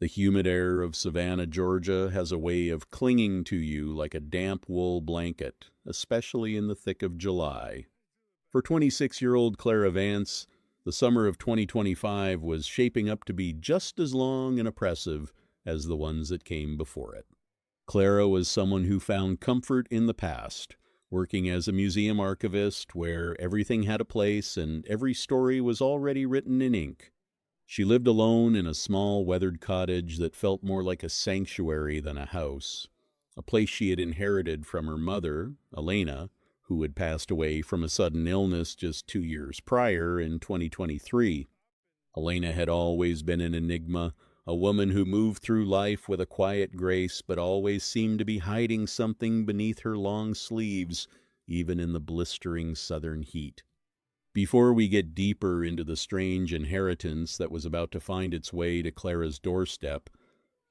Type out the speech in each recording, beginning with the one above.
The humid air of Savannah, Georgia has a way of clinging to you like a damp wool blanket, especially in the thick of July. For 26-year-old Clara Vance, the summer of 2025 was shaping up to be just as long and oppressive as the ones that came before it. Clara was someone who found comfort in the past, working as a museum archivist where everything had a place and every story was already written in ink. She lived alone in a small, weathered cottage that felt more like a sanctuary than a house, a place she had inherited from her mother, Elena, who had passed away from a sudden illness just 2 years prior in 2023. Elena had always been an enigma, a woman who moved through life with a quiet grace but always seemed to be hiding something beneath her long sleeves, even in the blistering southern heat. Before we get deeper into the strange inheritance that was about to find its way to Clara's doorstep,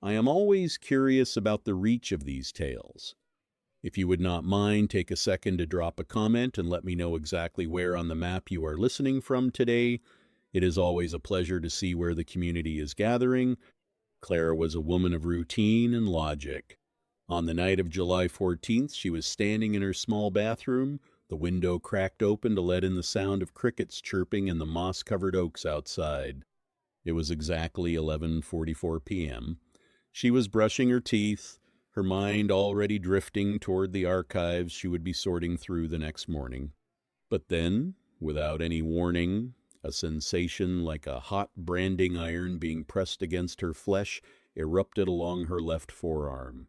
I am always curious about the reach of these tales. If you would not mind, take a second to drop a comment and let me know exactly where on the map you are listening from today. It is always a pleasure to see where the community is gathering. Clara was a woman of routine and logic. On the night of July 14th, she was standing in her small bathroom, the window cracked open to let in the sound of crickets chirping in the moss-covered oaks outside. It was exactly 11:44 p.m. She was brushing her teeth, her mind already drifting toward the archives she would be sorting through the next morning. But then, without any warning, a sensation like a hot branding iron being pressed against her flesh erupted along her left forearm.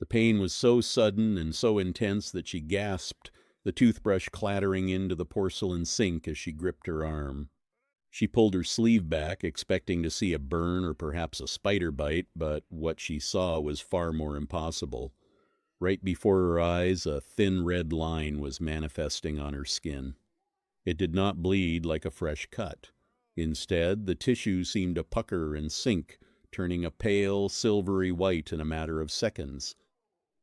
The pain was so sudden and so intense that she gasped, the toothbrush clattering into the porcelain sink as she gripped her arm. She pulled her sleeve back, expecting to see a burn or perhaps a spider bite, but what she saw was far more impossible. Right before her eyes, a thin red line was manifesting on her skin. It did not bleed like a fresh cut. Instead, the tissue seemed to pucker and sink, turning a pale, silvery white in a matter of seconds.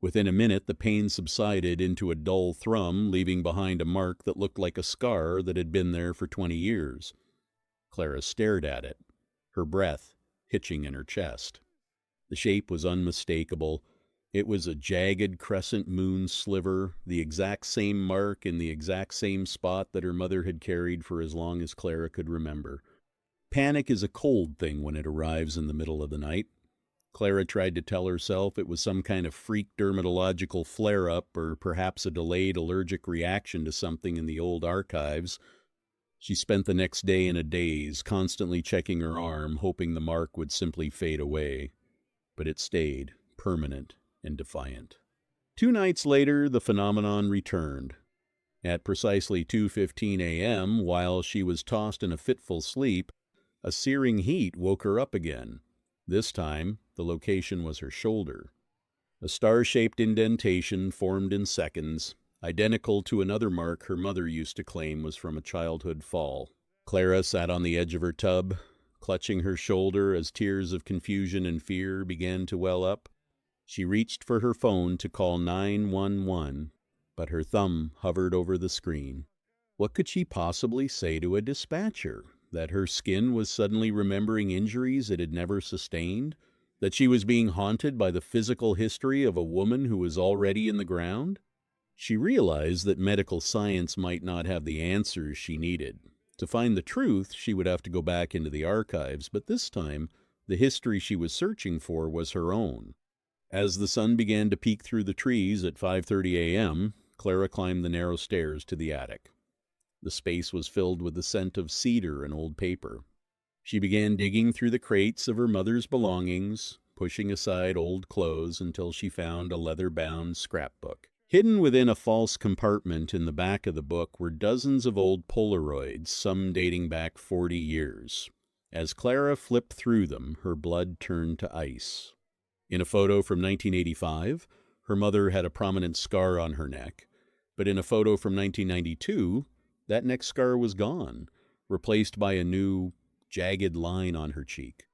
Within a minute, the pain subsided into a dull thrum, leaving behind a mark that looked like a scar that had been there for 20 years. Clara stared at it, her breath hitching in her chest. The shape was unmistakable. It was a jagged crescent moon sliver, the exact same mark in the exact same spot that her mother had carried for as long as Clara could remember. Panic is a cold thing when it arrives in the middle of the night. Clara tried to tell herself it was some kind of freak dermatological flare-up or perhaps a delayed allergic reaction to something in the old archives. She spent the next day in a daze, constantly checking her arm, hoping the mark would simply fade away. But it stayed, permanent and defiant. 2 nights later, the phenomenon returned. At precisely 2:15 a.m., while she was tossed in a fitful sleep, a searing heat woke her up again. This time, the location was her shoulder. A star-shaped indentation formed in seconds, identical to another mark her mother used to claim was from a childhood fall. Clara sat on the edge of her tub, clutching her shoulder as tears of confusion and fear began to well up. She reached for her phone to call 911, but her thumb hovered over the screen. What could she possibly say to a dispatcher? That her skin was suddenly remembering injuries it had never sustained? That she was being haunted by the physical history of a woman who was already in the ground? She realized that medical science might not have the answers she needed. To find the truth, she would have to go back into the archives, but this time, the history she was searching for was her own. As the sun began to peek through the trees at 5:30 a.m., Clara climbed the narrow stairs to the attic. The space was filled with the scent of cedar and old paper. She began digging through the crates of her mother's belongings, pushing aside old clothes until she found a leather-bound scrapbook. Hidden within a false compartment in the back of the book were dozens of old Polaroids, some dating back 40 years. As Clara flipped through them, her blood turned to ice. In a photo from 1985, her mother had a prominent scar on her neck, but in a photo from 1992, that neck scar was gone, replaced by a new, jagged line on her cheek.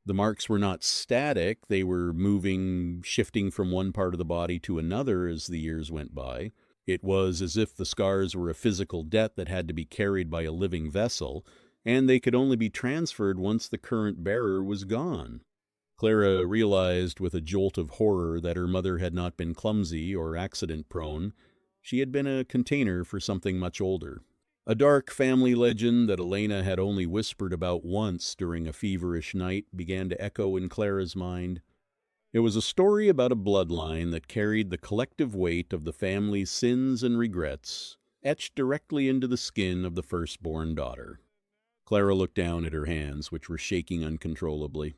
The marks were not static, they were moving, shifting from one part of the body to another as the years went by. It was as if the scars were a physical debt that had to be carried by a living vessel, and they could only be transferred once the current bearer was gone. Clara realized with a jolt of horror that her mother had not been clumsy or accident-prone. She had been a container for something much older. A dark family legend that Elena had only whispered about once during a feverish night began to echo in Clara's mind. It was a story about a bloodline that carried the collective weight of the family's sins and regrets, etched directly into the skin of the firstborn daughter. Clara looked down at her hands, which were shaking uncontrollably.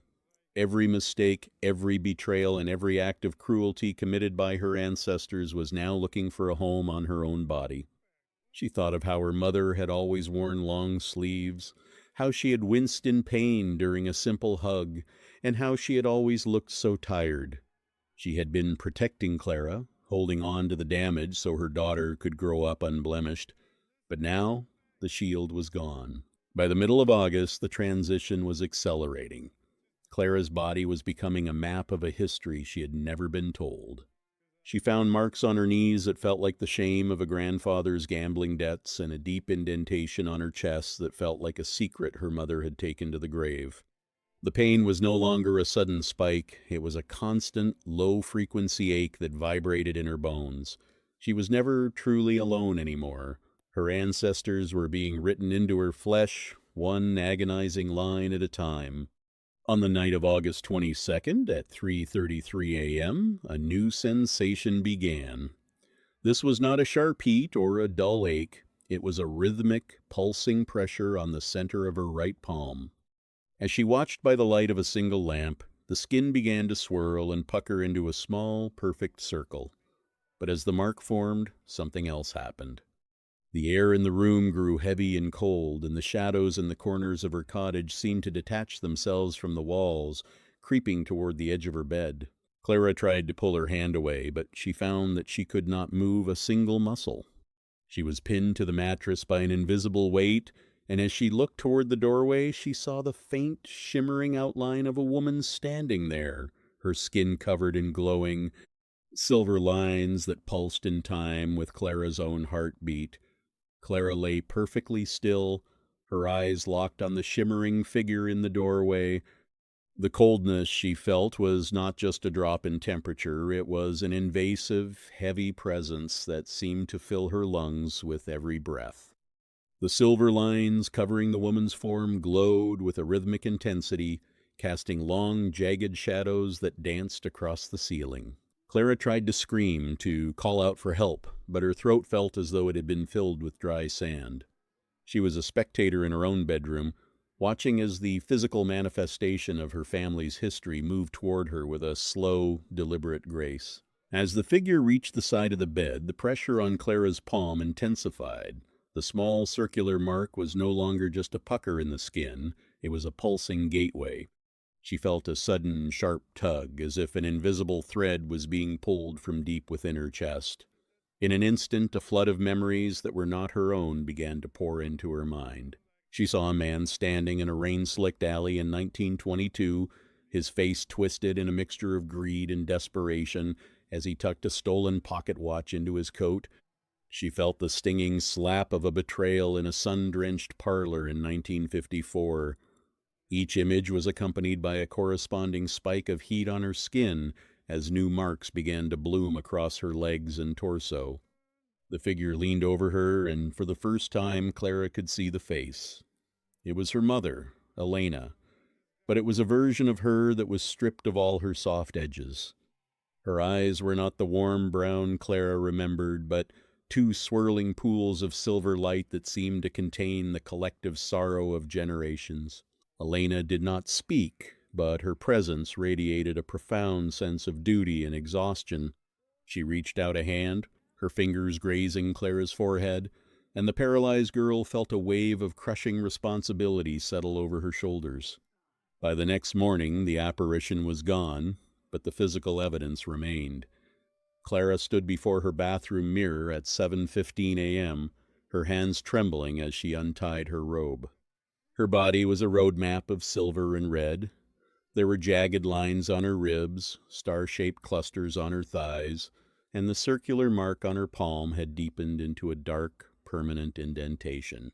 Every mistake, every betrayal, and every act of cruelty committed by her ancestors was now looking for a home on her own body. She thought of how her mother had always worn long sleeves, how she had winced in pain during a simple hug, and how she had always looked so tired. She had been protecting Clara, holding on to the damage so her daughter could grow up unblemished. But now the shield was gone. By the middle of August, the transition was accelerating. Clara's body was becoming a map of a history she had never been told. She found marks on her knees that felt like the shame of a grandfather's gambling debts, and a deep indentation on her chest that felt like a secret her mother had taken to the grave. The pain was no longer a sudden spike. It was a constant, low-frequency ache that vibrated in her bones. She was never truly alone anymore. Her ancestors were being written into her flesh, one agonizing line at a time. On the night of August 22nd at 3:33 a.m., a new sensation began. This was not a sharp heat or a dull ache. It was a rhythmic, pulsing pressure on the center of her right palm. As she watched by the light of a single lamp, the skin began to swirl and pucker into a small, perfect circle. But as the mark formed, something else happened. The air in the room grew heavy and cold, and the shadows in the corners of her cottage seemed to detach themselves from the walls, creeping toward the edge of her bed. Clara tried to pull her hand away, but she found that she could not move a single muscle. She was pinned to the mattress by an invisible weight, and as she looked toward the doorway, she saw the faint, shimmering outline of a woman standing there, her skin covered in glowing silver lines that pulsed in time with Clara's own heartbeat. Clara lay perfectly still, her eyes locked on the shimmering figure in the doorway. The coldness she felt was not just a drop in temperature, it was an invasive, heavy presence that seemed to fill her lungs with every breath. The silver lines covering the woman's form glowed with a rhythmic intensity, casting long, jagged shadows that danced across the ceiling. Clara tried to scream, to call out for help, but her throat felt as though it had been filled with dry sand. She was a spectator in her own bedroom, watching as the physical manifestation of her family's history moved toward her with a slow, deliberate grace. As the figure reached the side of the bed, the pressure on Clara's palm intensified. The small circular mark was no longer just a pucker in the skin, it was a pulsing gateway. She felt a sudden, sharp tug, as if an invisible thread was being pulled from deep within her chest. In an instant, a flood of memories that were not her own began to pour into her mind. She saw a man standing in a rain-slicked alley in 1922, his face twisted in a mixture of greed and desperation as he tucked a stolen pocket watch into his coat. She felt the stinging slap of a betrayal in a sun-drenched parlor in 1954. Each image was accompanied by a corresponding spike of heat on her skin as new marks began to bloom across her legs and torso. The figure leaned over her, and for the first time Clara could see the face. It was her mother, Elena, but it was a version of her that was stripped of all her soft edges. Her eyes were not the warm brown Clara remembered, but two swirling pools of silver light that seemed to contain the collective sorrow of generations. Elena did not speak, but her presence radiated a profound sense of duty and exhaustion. She reached out a hand, her fingers grazing Clara's forehead, and the paralyzed girl felt a wave of crushing responsibility settle over her shoulders. By the next morning, the apparition was gone, but the physical evidence remained. Clara stood before her bathroom mirror at 7:15 a.m., her hands trembling as she untied her robe. Her body was a road map of silver and red. There were jagged lines on her ribs, star-shaped clusters on her thighs, and the circular mark on her palm had deepened into a dark, permanent indentation.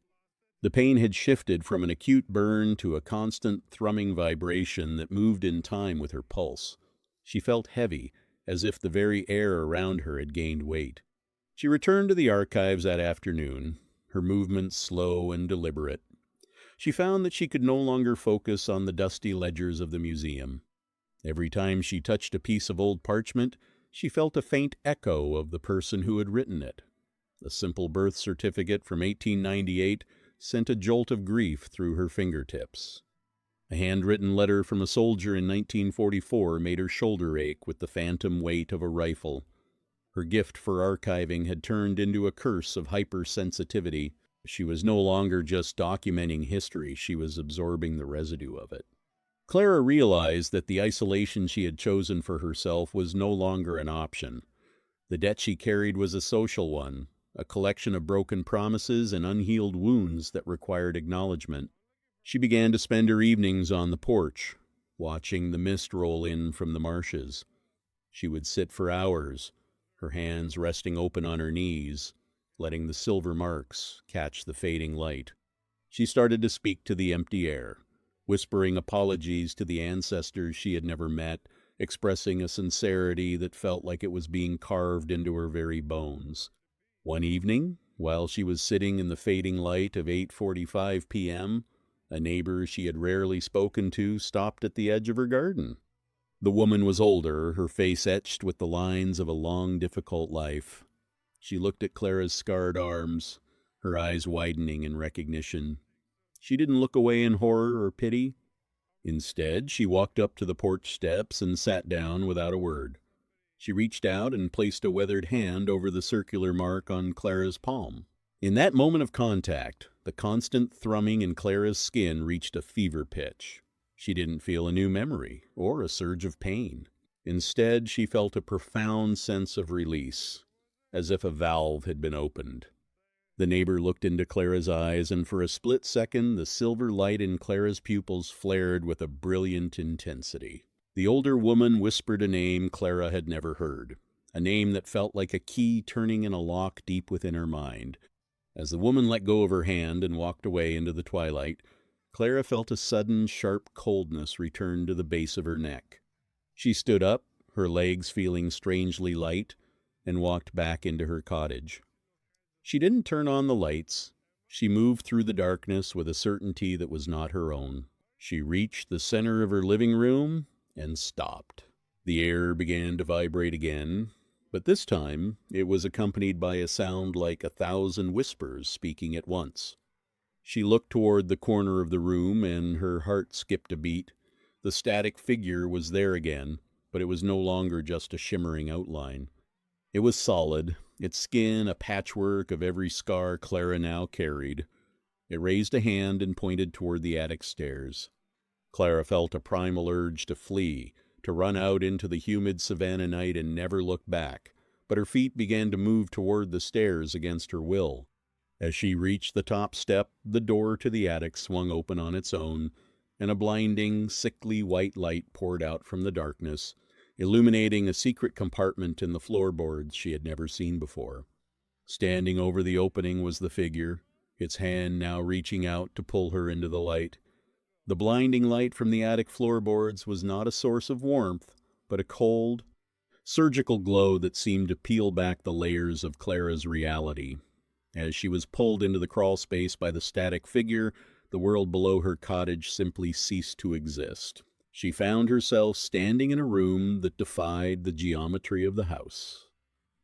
The pain had shifted from an acute burn to a constant thrumming vibration that moved in time with her pulse. She felt heavy, as if the very air around her had gained weight. She returned to the archives that afternoon, her movements slow and deliberate. She found that she could no longer focus on the dusty ledgers of the museum. Every time she touched a piece of old parchment, she felt a faint echo of the person who had written it. A simple birth certificate from 1898 sent a jolt of grief through her fingertips. A handwritten letter from a soldier in 1944 made her shoulder ache with the phantom weight of a rifle. Her gift for archiving had turned into a curse of hypersensitivity. She was no longer just documenting history, she was absorbing the residue of it. Clara realized that the isolation she had chosen for herself was no longer an option. The debt she carried was a social one, a collection of broken promises and unhealed wounds that required acknowledgement. She began to spend her evenings on the porch, watching the mist roll in from the marshes. She would sit for hours, her hands resting open on her knees, letting the silver marks catch the fading light. She started to speak to the empty air, whispering apologies to the ancestors she had never met, expressing a sincerity that felt like it was being carved into her very bones. One evening, while she was sitting in the fading light of 8:45 p.m., a neighbor she had rarely spoken to stopped at the edge of her garden. The woman was older, her face etched with the lines of a long, difficult life. She looked at Clara's scarred arms, her eyes widening in recognition. She didn't look away in horror or pity. Instead, she walked up to the porch steps and sat down without a word. She reached out and placed a weathered hand over the circular mark on Clara's palm. In that moment of contact, the constant thrumming in Clara's skin reached a fever pitch. She didn't feel a new memory or a surge of pain. Instead, she felt a profound sense of release, as if a valve had been opened. The neighbor looked into Clara's eyes, and for a split second, the silver light in Clara's pupils flared with a brilliant intensity. The older woman whispered a name Clara had never heard, a name that felt like a key turning in a lock deep within her mind. As the woman let go of her hand and walked away into the twilight, Clara felt a sudden, sharp coldness return to the base of her neck. She stood up, her legs feeling strangely light, and walked back into her cottage. She didn't turn on the lights. She moved through the darkness with a certainty that was not her own. She reached the center of her living room and stopped. The air began to vibrate again, but this time it was accompanied by a sound like 1,000 whispers speaking at once. She looked toward the corner of the room, and her heart skipped a beat. The static figure was there again, but it was no longer just a shimmering outline. It was solid, its skin a patchwork of every scar Clara now carried. It raised a hand and pointed toward the attic stairs. Clara felt a primal urge to flee, to run out into the humid Savannah night and never look back, but her feet began to move toward the stairs against her will. As she reached the top step, the door to the attic swung open on its own, and a blinding, sickly white light poured out from the darkness, illuminating a secret compartment in the floorboards she had never seen before. Standing over the opening was the figure, its hand now reaching out to pull her into the light. The blinding light from the attic floorboards was not a source of warmth, but a cold, surgical glow that seemed to peel back the layers of Clara's reality. As she was pulled into the crawl space by the static figure, the world below her cottage simply ceased to exist. She found herself standing in a room that defied the geometry of the house.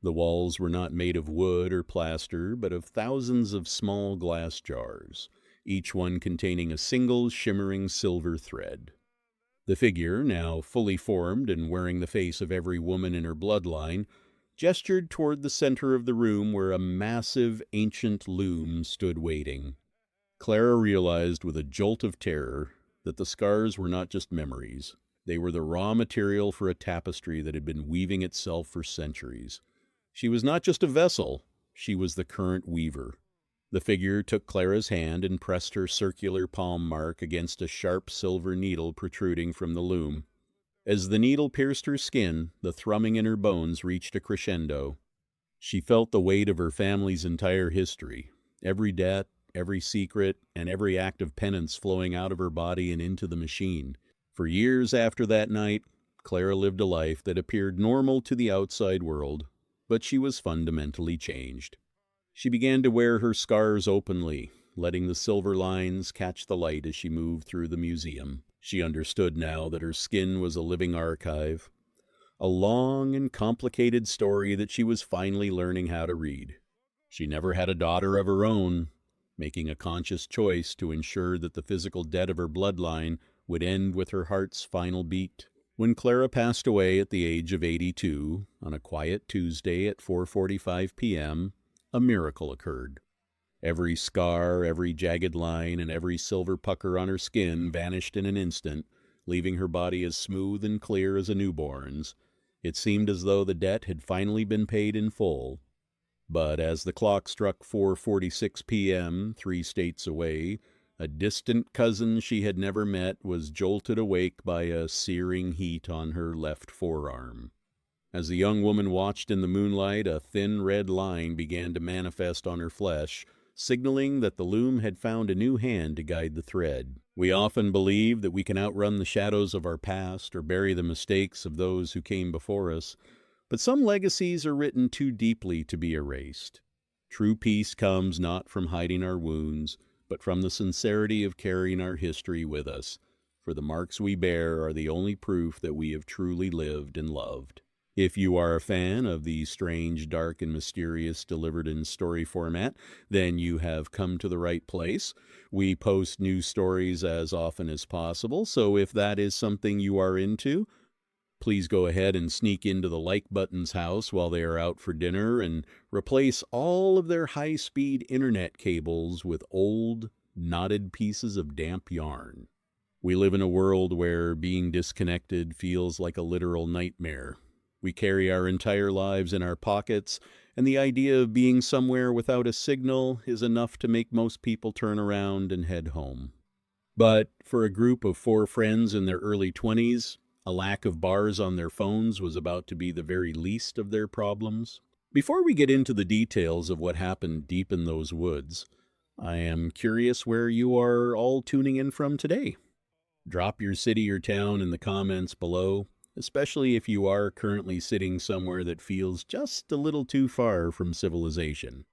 The walls were not made of wood or plaster, but of thousands of small glass jars, each one containing a single shimmering silver thread. The figure, now fully formed and wearing the face of every woman in her bloodline, gestured toward the center of the room where a massive, ancient loom stood waiting. Clara realized with a jolt of terror that the scars were not just memories. They were the raw material for a tapestry that had been weaving itself for centuries. She was not just a vessel, she was the current weaver. The figure took Clara's hand and pressed her circular palm mark against a sharp silver needle protruding from the loom. As the needle pierced her skin, the thrumming in her bones reached a crescendo. She felt the weight of her family's entire history, every debt, every secret and every act of penance flowing out of her body and into the machine. For years after that night, Clara lived a life that appeared normal to the outside world, but she was fundamentally changed. She began to wear her scars openly, letting the silver lines catch the light as she moved through the museum. She understood now that her skin was a living archive, a long and complicated story that she was finally learning how to read. She never had a daughter of her own, making a conscious choice to ensure that the physical debt of her bloodline would end with her heart's final beat. When Clara passed away at the age of 82, on a quiet Tuesday at 4:45 p.m., a miracle occurred. Every scar, every jagged line, and every silver pucker on her skin vanished in an instant, leaving her body as smooth and clear as a newborn's. It seemed as though the debt had finally been paid in full. But as the clock struck 4:46 p.m., 3 states away, a distant cousin she had never met was jolted awake by a searing heat on her left forearm. As the young woman watched in the moonlight, a thin red line began to manifest on her flesh, signaling that the loom had found a new hand to guide the thread. We often believe that we can outrun the shadows of our past or bury the mistakes of those who came before us, but some legacies are written too deeply to be erased. True peace comes not from hiding our wounds, but from the sincerity of carrying our history with us, for the marks we bear are the only proof that we have truly lived and loved. If you are a fan of the strange, dark, and mysterious delivered in story format, then you have come to the right place. We post new stories as often as possible, so if that is something you are into, please go ahead and sneak into the like button's house while they are out for dinner and replace all of their high-speed internet cables with old, knotted pieces of damp yarn. We live in a world where being disconnected feels like a literal nightmare. We carry our entire lives in our pockets, and the idea of being somewhere without a signal is enough to make most people turn around and head home. But for a group of 4 friends in their early 20s, a lack of bars on their phones was about to be the very least of their problems. Before we get into the details of what happened deep in those woods, I am curious where you are all tuning in from today. Drop your city or town in the comments below, especially if you are currently sitting somewhere that feels just a little too far from civilization.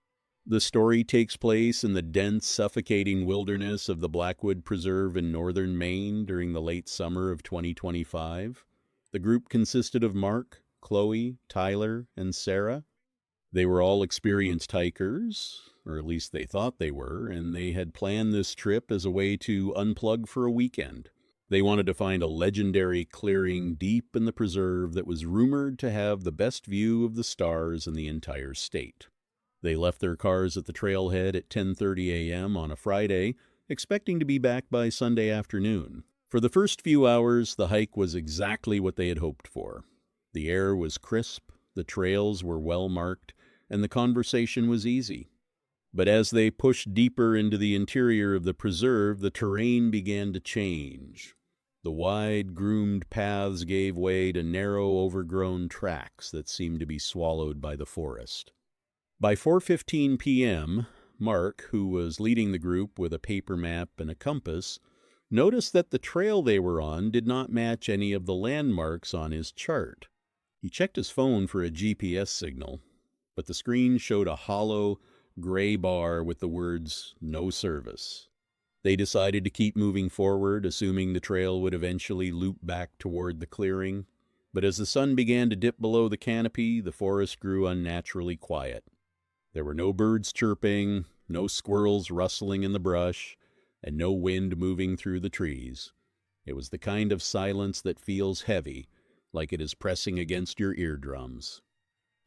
The story takes place in the dense, suffocating wilderness of the Blackwood Preserve in northern Maine during the late summer of 2025. The group consisted of Mark, Chloe, Tyler, and Sarah. They were all experienced hikers, or at least they thought they were, and they had planned this trip as a way to unplug for a weekend. They wanted to find a legendary clearing deep in the preserve that was rumored to have the best view of the stars in the entire state. They left their cars at the trailhead at 10:30 a.m. on a Friday, expecting to be back by Sunday afternoon. For the first few hours, the hike was exactly what they had hoped for. The air was crisp, the trails were well marked, and the conversation was easy. But as they pushed deeper into the interior of the preserve, the terrain began to change. The wide, groomed paths gave way to narrow, overgrown tracks that seemed to be swallowed by the forest. By 4:15 p.m., Mark, who was leading the group with a paper map and a compass, noticed that the trail they were on did not match any of the landmarks on his chart. He checked his phone for a GPS signal, but the screen showed a hollow, gray bar with the words, "No service." They decided to keep moving forward, assuming the trail would eventually loop back toward the clearing. But as the sun began to dip below the canopy, the forest grew unnaturally quiet. There were no birds chirping, no squirrels rustling in the brush, and no wind moving through the trees. It was the kind of silence that feels heavy, like it is pressing against your eardrums.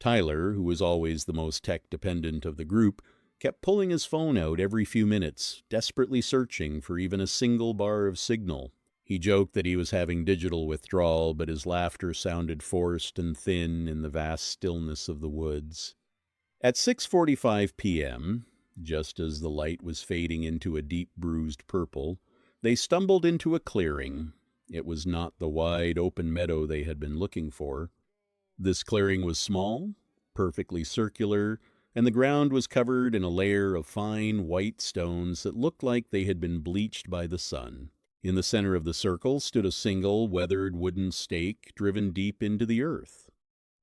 Tyler, who was always the most tech-dependent of the group, kept pulling his phone out every few minutes, desperately searching for even a single bar of signal. He joked that he was having digital withdrawal, but his laughter sounded forced and thin in the vast stillness of the woods. At 6:45 p.m., just as the light was fading into a deep bruised purple, they stumbled into a clearing. It was not the wide open meadow they had been looking for. This clearing was small, perfectly circular, and the ground was covered in a layer of fine white stones that looked like they had been bleached by the sun. In the center of the circle stood a single, weathered wooden stake driven deep into the earth.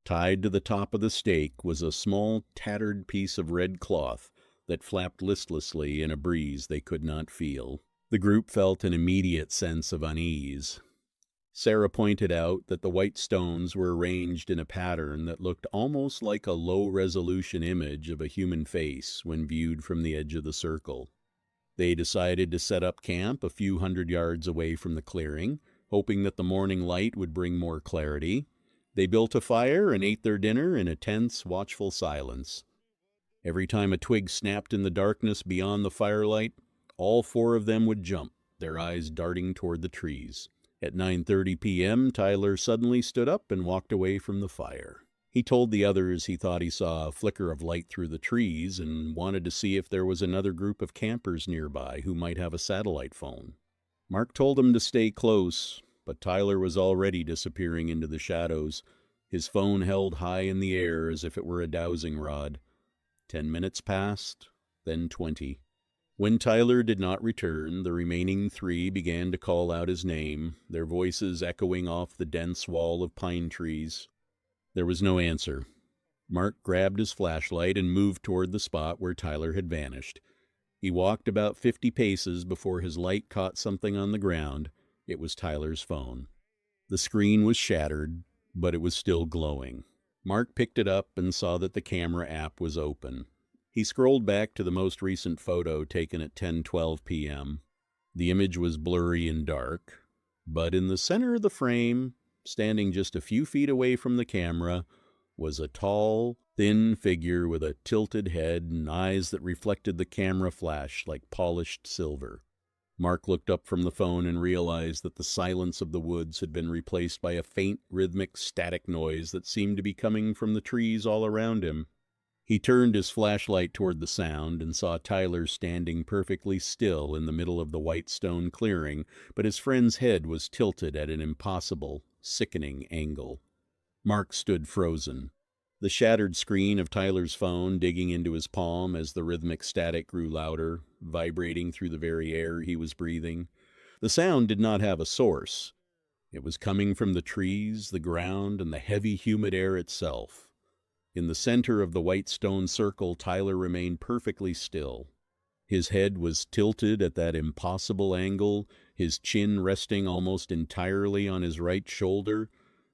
Tied to the top of the stake was a small, tattered piece of red cloth that flapped listlessly in a breeze they could not feel. The group felt an immediate sense of unease. Sarah pointed out that the white stones were arranged in a pattern that looked almost like a low-resolution image of a human face when viewed from the edge of the circle. They decided to set up camp a few hundred yards away from the clearing, hoping that the morning light would bring more clarity. They built a fire and ate their dinner in a tense, watchful silence. Every time a twig snapped in the darkness beyond the firelight, all four of them would jump, their eyes darting toward the trees. At 9:30 p.m., Tyler suddenly stood up and walked away from the fire. He told the others he thought he saw a flicker of light through the trees and wanted to see if there was another group of campers nearby who might have a satellite phone. Mark told him to stay close, but Tyler was already disappearing into the shadows, his phone held high in the air as if it were a dowsing rod. 10 minutes passed, then 20. When Tyler did not return, the remaining three began to call out his name, their voices echoing off the dense wall of pine trees. There was no answer. Mark grabbed his flashlight and moved toward the spot where Tyler had vanished. He walked about 50 paces before his light caught something on the ground. It was Tyler's phone. The screen was shattered, but it was still glowing. Mark picked it up and saw that the camera app was open. He scrolled back to the most recent photo taken at 10:12 p.m. The image was blurry and dark, but in the center of the frame, standing just a few feet away from the camera, was a tall, thin figure with a tilted head and eyes that reflected the camera flash like polished silver. Mark looked up from the phone and realized that the silence of the woods had been replaced by a faint, rhythmic, static noise that seemed to be coming from the trees all around him. He turned his flashlight toward the sound and saw Tyler standing perfectly still in the middle of the white stone clearing, but his friend's head was tilted at an impossible, sickening angle. Mark stood frozen, the shattered screen of Tyler's phone digging into his palm as the rhythmic static grew louder, vibrating through the very air he was breathing. The sound did not have a source. It was coming from the trees, the ground, and the heavy, humid air itself. In the center of the white stone circle, Tyler remained perfectly still. His head was tilted at that impossible angle, his chin resting almost entirely on his right shoulder.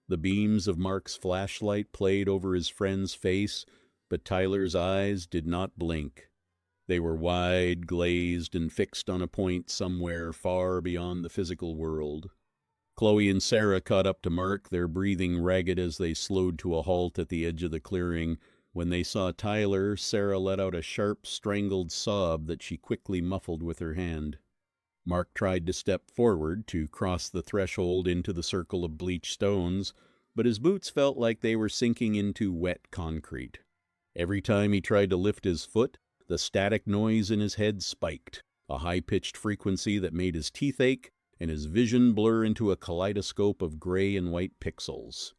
The beams of Mark's flashlight played over his friend's face, but Tyler's eyes did not blink. They were wide, glazed, and fixed on a point somewhere far beyond the physical world. Chloe and Sarah caught up to Mark, their breathing ragged as they slowed to a halt at the edge of the clearing. When they saw Tyler, Sarah let out a sharp, strangled sob that she quickly muffled with her hand. Mark tried to step forward to cross the threshold into the circle of bleached stones, but his boots felt like they were sinking into wet concrete. Every time he tried to lift his foot, the static noise in his head spiked, a high-pitched frequency that made his teeth ache and his vision blur into a kaleidoscope of gray and white pixels.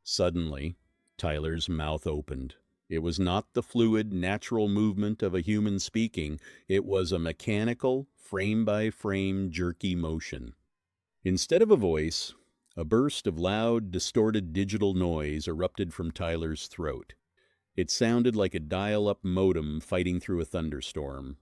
Suddenly, Tyler's mouth opened. It was not the fluid, natural movement of a human speaking. It was a mechanical, frame-by-frame, jerky motion. Instead of a voice, a burst of loud, distorted digital noise erupted from Tyler's throat. It sounded like a dial-up modem fighting through a thunderstorm.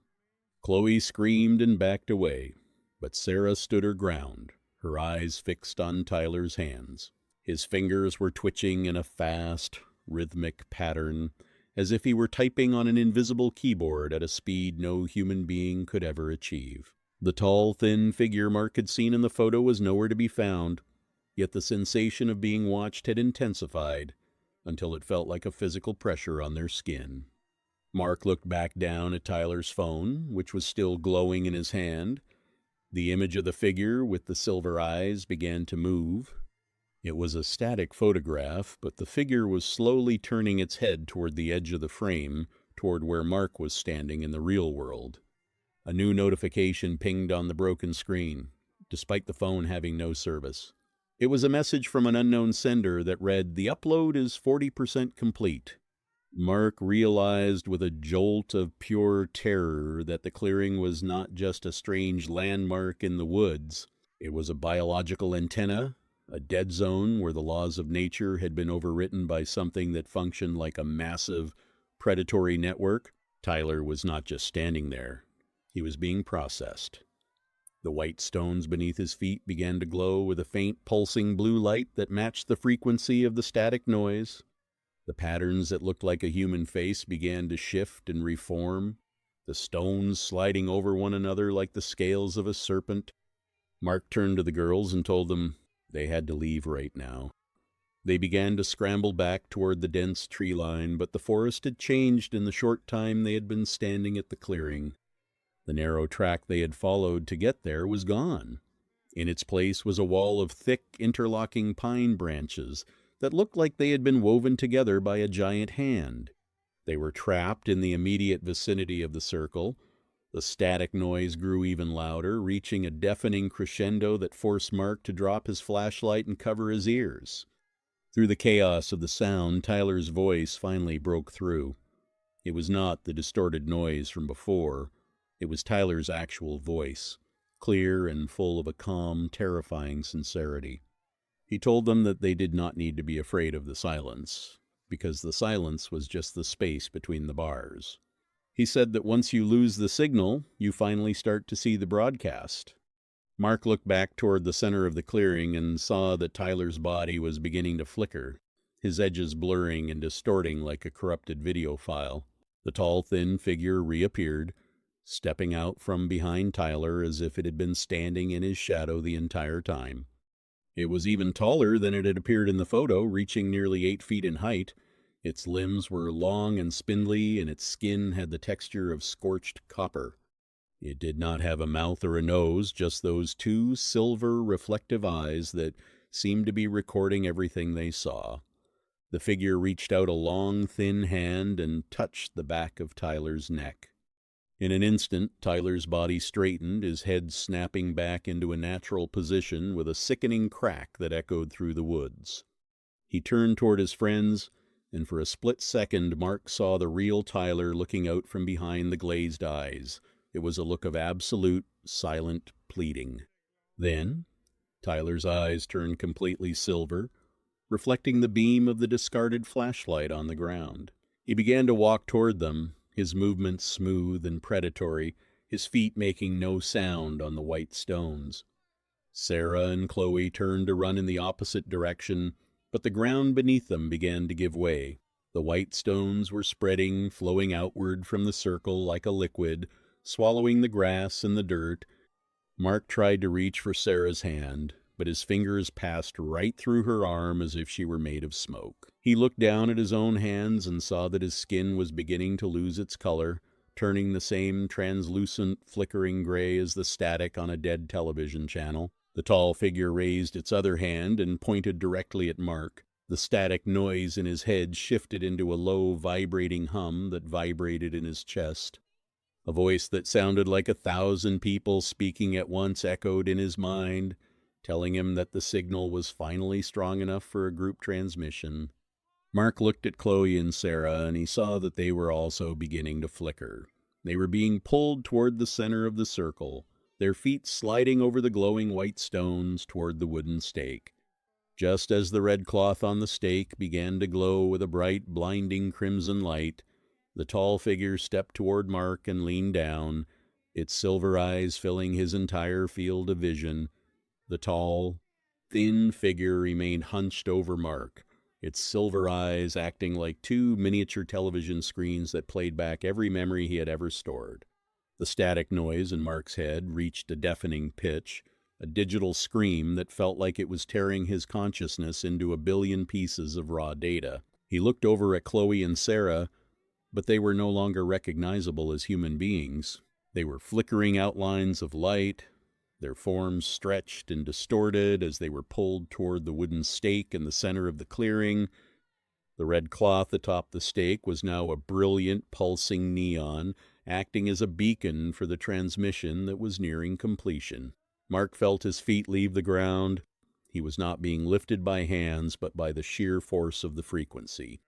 Chloe screamed and backed away, but Sarah stood her ground, her eyes fixed on Tyler's hands. His fingers were twitching in a fast, rhythmic pattern, as if he were typing on an invisible keyboard at a speed no human being could ever achieve. The tall, thin figure Mark had seen in the photo was nowhere to be found, yet the sensation of being watched had intensified until it felt like a physical pressure on their skin. Mark looked back down at Tyler's phone, which was still glowing in his hand. The image of the figure with the silver eyes began to move. It was a static photograph, but the figure was slowly turning its head toward the edge of the frame, toward where Mark was standing in the real world. A new notification pinged on the broken screen, despite the phone having no service. It was a message from an unknown sender that read, "The upload is 40% complete. Mark realized with a jolt of pure terror that the clearing was not just a strange landmark in the woods. It was a biological antenna, a dead zone where the laws of nature had been overwritten by something that functioned like a massive predatory network. Tyler was not just standing there. He was being processed. The white stones beneath his feet began to glow with a faint pulsing blue light that matched the frequency of the static noise. The patterns that looked like a human face began to shift and reform, the stones sliding over one another like the scales of a serpent. Mark turned to the girls and told them they had to leave right now. They began to scramble back toward the dense tree line, but the forest had changed in the short time they had been standing at the clearing. The narrow track they had followed to get there was gone. In its place was a wall of thick, interlocking pine branches that looked like they had been woven together by a giant hand. They were trapped in the immediate vicinity of the circle. The static noise grew even louder, reaching a deafening crescendo that forced Mark to drop his flashlight and cover his ears. Through the chaos of the sound, Tyler's voice finally broke through. It was not the distorted noise from before. It was Tyler's actual voice, clear and full of a calm, terrifying sincerity. He told them that they did not need to be afraid of the silence, because the silence was just the space between the bars. He said that once you lose the signal, you finally start to see the broadcast. Mark looked back toward the center of the clearing and saw that Tyler's body was beginning to flicker, his edges blurring and distorting like a corrupted video file. The tall, thin figure reappeared, stepping out from behind Tyler as if it had been standing in his shadow the entire time. It was even taller than it had appeared in the photo, reaching nearly 8 feet in height. Its limbs were long and spindly, and its skin had the texture of scorched copper. It did not have a mouth or a nose, just those two silver reflective eyes that seemed to be recording everything they saw. The figure reached out a long, thin hand and touched the back of Tyler's neck. In an instant, Tyler's body straightened, his head snapping back into a natural position with a sickening crack that echoed through the woods. He turned toward his friends, and for a split second Mark saw the real Tyler looking out from behind the glazed eyes. It was a look of absolute, silent pleading. Then, Tyler's eyes turned completely silver, reflecting the beam of the discarded flashlight on the ground. He began to walk toward them, his movements smooth and predatory, his feet making no sound on the white stones. Sarah and Chloe turned to run in the opposite direction, but the ground beneath them began to give way. The white stones were spreading, flowing outward from the circle like a liquid, swallowing the grass and the dirt. Mark tried to reach for Sarah's hand, but his fingers passed right through her arm as if she were made of smoke. He looked down at his own hands and saw that his skin was beginning to lose its color, turning the same translucent, flickering gray as the static on a dead television channel. The tall figure raised its other hand and pointed directly at Mark. The static noise in his head shifted into a low, vibrating hum that vibrated in his chest. A voice that sounded like 1,000 people speaking at once echoed in his mind, telling him that the signal was finally strong enough for a group transmission. Mark looked at Chloe and Sarah, and he saw that they were also beginning to flicker. They were being pulled toward the center of the circle, their feet sliding over the glowing white stones toward the wooden stake. Just as the red cloth on the stake began to glow with a bright, blinding crimson light, the tall figure stepped toward Mark and leaned down, its silver eyes filling his entire field of vision. The tall, thin figure remained hunched over Mark, its silver eyes acting like 2 miniature television screens that played back every memory he had ever stored. The static noise in Mark's head reached a deafening pitch, a digital scream that felt like it was tearing his consciousness into a billion pieces of raw data. He looked over at Chloe and Sarah, but they were no longer recognizable as human beings. They were flickering outlines of light, their forms stretched and distorted as they were pulled toward the wooden stake in the center of the clearing. The red cloth atop the stake was now a brilliant, pulsing neon, acting as a beacon for the transmission that was nearing completion. Mark felt his feet leave the ground. He was not being lifted by hands, but by the sheer force of the frequency.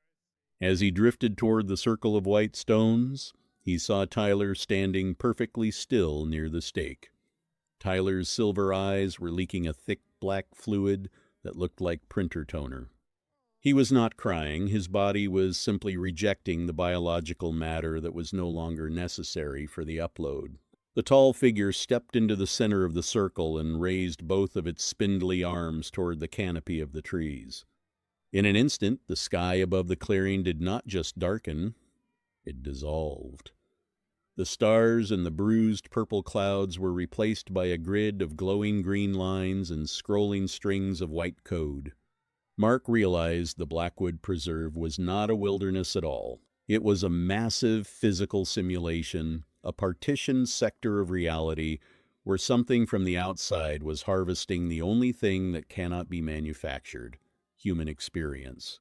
As he drifted toward the circle of white stones, he saw Tyler standing perfectly still near the stake. Tyler's silver eyes were leaking a thick black fluid that looked like printer toner. He was not crying. His body was simply rejecting the biological matter that was no longer necessary for the upload. The tall figure stepped into the center of the circle and raised both of its spindly arms toward the canopy of the trees. In an instant, the sky above the clearing did not just darken, it dissolved. The stars and the bruised purple clouds were replaced by a grid of glowing green lines and scrolling strings of white code. Mark realized the Blackwood Preserve was not a wilderness at all. It was a massive physical simulation, a partitioned sector of reality where something from the outside was harvesting the only thing that cannot be manufactured: human experience.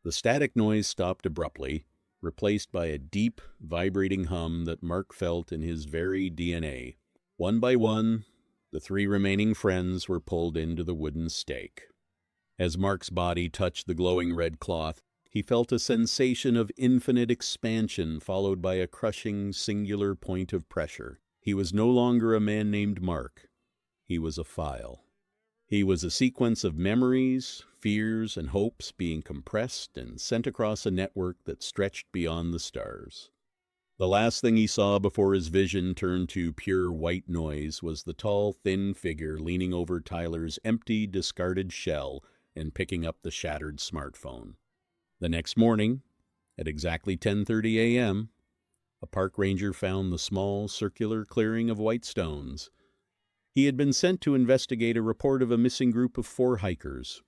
The static noise stopped abruptly, replaced by a deep, vibrating hum that Mark felt in his very DNA. One by one, the 3 remaining friends were pulled into the wooden stake. As Mark's body touched the glowing red cloth, he felt a sensation of infinite expansion followed by a crushing, singular point of pressure. He was no longer a man named Mark. He was a file. He was a sequence of memories, fears, and hopes being compressed and sent across a network that stretched beyond the stars. The last thing he saw before his vision turned to pure white noise was the tall, thin figure leaning over Tyler's empty, discarded shell and picking up the shattered smartphone. The next morning, at exactly 10:30 a.m., a park ranger found the small, circular clearing of white stones. He had been sent to investigate a report of a missing group of 4 hikers.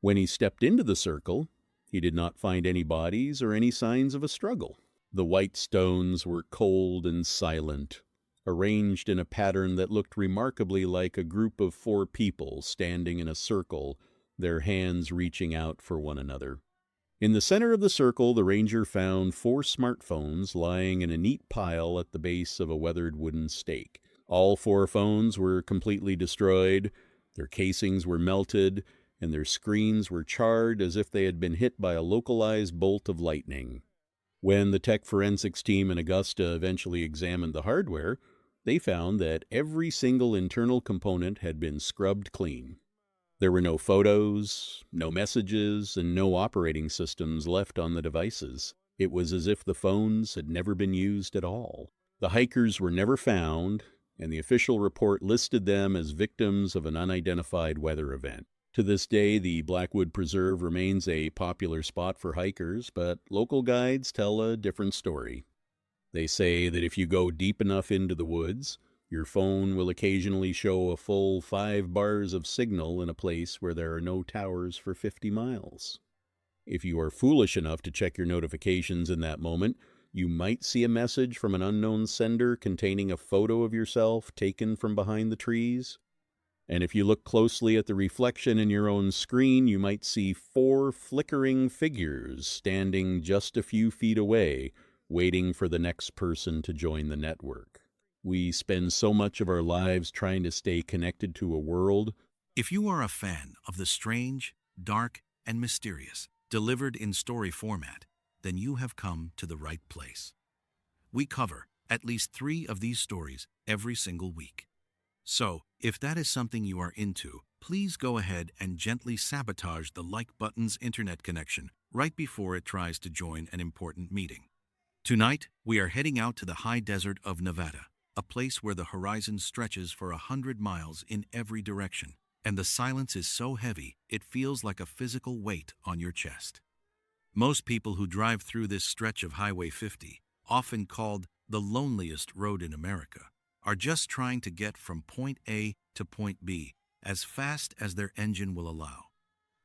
When he stepped into the circle, he did not find any bodies or any signs of a struggle. The white stones were cold and silent, arranged in a pattern that looked remarkably like a group of 4 people standing in a circle, their hands reaching out for one another. In the center of the circle, the ranger found 4 smartphones lying in a neat pile at the base of a weathered wooden stake. All 4 phones were completely destroyed, their casings were melted, and their screens were charred as if they had been hit by a localized bolt of lightning. When the tech forensics team in Augusta eventually examined the hardware, they found that every single internal component had been scrubbed clean. There were no photos, no messages, and no operating systems left on the devices. It was as if the phones had never been used at all. The hikers were never found, and the official report listed them as victims of an unidentified weather event. To this day, the Blackwood Preserve remains a popular spot for hikers, but local guides tell a different story. They say that if you go deep enough into the woods, your phone will occasionally show a full 5 bars of signal in a place where there are no towers for 50 miles. If you are foolish enough to check your notifications in that moment, you might see a message from an unknown sender containing a photo of yourself taken from behind the trees. And if you look closely at the reflection in your own screen, you might see 4 flickering figures standing just a few feet away, waiting for the next person to join the network. We spend so much of our lives trying to stay connected to a world. If you are a fan of the strange, dark, and mysterious, delivered in story format, then you have come to the right place. We cover at least 3 of these stories every single week. So, if that is something you are into, please go ahead and gently sabotage the like button's internet connection right before it tries to join an important meeting. Tonight, we are heading out to the high desert of Nevada, a place where the horizon stretches for 100 miles in every direction, and the silence is so heavy it feels like a physical weight on your chest. Most people who drive through this stretch of Highway 50, often called the loneliest road in America, are just trying to get from point A to point B as fast as their engine will allow.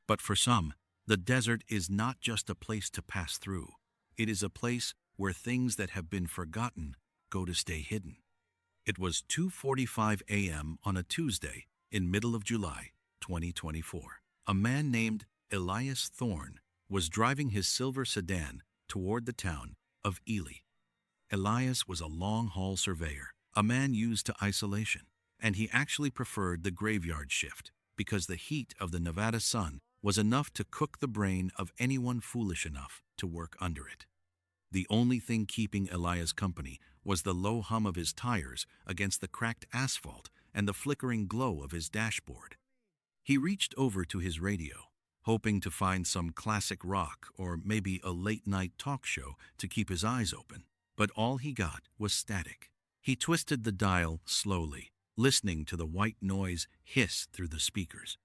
But for some, the desert is not just a place to pass through. It is a place where things that have been forgotten go to stay hidden. It was 2:45 a.m. on a Tuesday in middle of July, 2024. A man named Elias Thorne was driving his silver sedan toward the town of Ely. Elias was a long-haul surveyor, a man used to isolation, and he actually preferred the graveyard shift because the heat of the Nevada sun was enough to cook the brain of anyone foolish enough to work under it. The only thing keeping Elias company was the low hum of his tires against the cracked asphalt and the flickering glow of his dashboard. He reached over to his radio, hoping to find some classic rock or maybe a late-night talk show to keep his eyes open, but all he got was static. He twisted the dial slowly, listening to the white noise hiss through the speakers.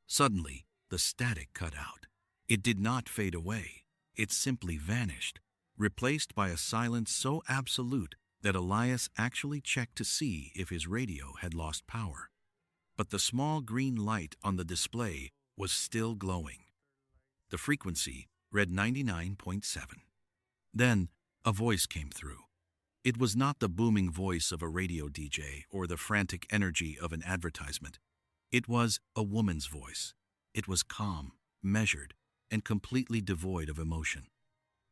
Suddenly, the static cut out. It did not fade away. It simply vanished, replaced by a silence so absolute that Elias actually checked to see if his radio had lost power. But the small green light on the display was still glowing. The frequency read 99.7. Then a voice came through. It was not the booming voice of a radio DJ or the frantic energy of an advertisement. It was a woman's voice. It was calm, measured, and completely devoid of emotion.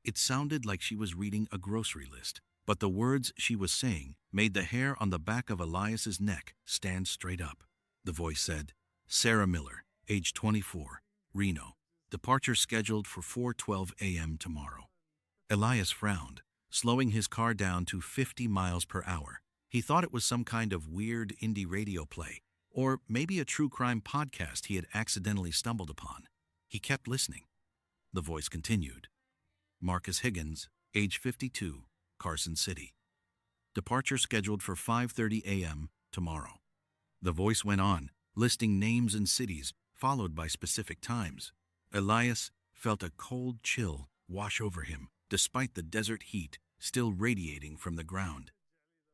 It sounded like she was reading a grocery list, but the words she was saying made the hair on the back of Elias's neck stand straight up. The voice said, "Sarah Miller, age 24, Reno. Departure scheduled for 4:12 a.m. tomorrow." Elias frowned, slowing his car down to 50 miles per hour. He thought it was some kind of weird indie radio play, or maybe a true crime podcast he had accidentally stumbled upon. He kept listening. The voice continued. "Marcus Higgins, age 52, Carson City. Departure scheduled for 5:30 a.m. tomorrow." The voice went on, listing names and cities, followed by specific times. Elias felt a cold chill wash over him, despite the desert heat still radiating from the ground.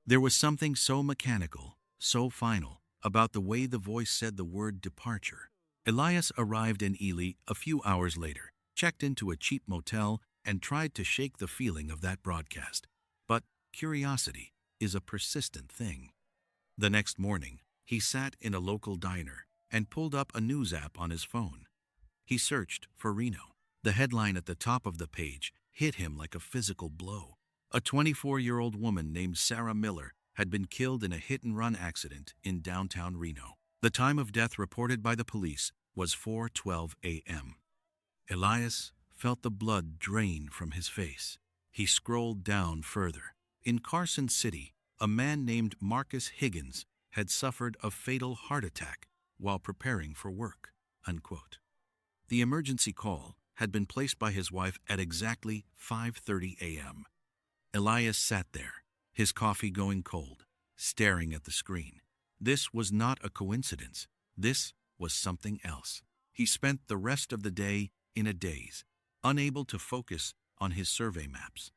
There was something so mechanical, so final, about the way the voice said the word departure. Elias arrived in Ely a few hours later, checked into a cheap motel, and tried to shake the feeling of that broadcast. But curiosity is a persistent thing. The next morning, he sat in a local diner and pulled up a news app on his phone. He searched for Reno. The headline at the top of the page hit him like a physical blow. A 24-year-old woman named Sarah Miller had been killed in a hit-and-run accident in downtown Reno. The time of death reported by the police was 4:12 a.m. Elias felt the blood drain from his face. He scrolled down further. In Carson City, a man named Marcus Higgins had suffered a fatal heart attack while preparing for work, unquote. The emergency call had been placed by his wife at exactly 5:30 a.m. Elias sat there, his coffee going cold, staring at the screen. This was not a coincidence. This was something else. He spent the rest of the day in a daze, unable to focus on his survey maps.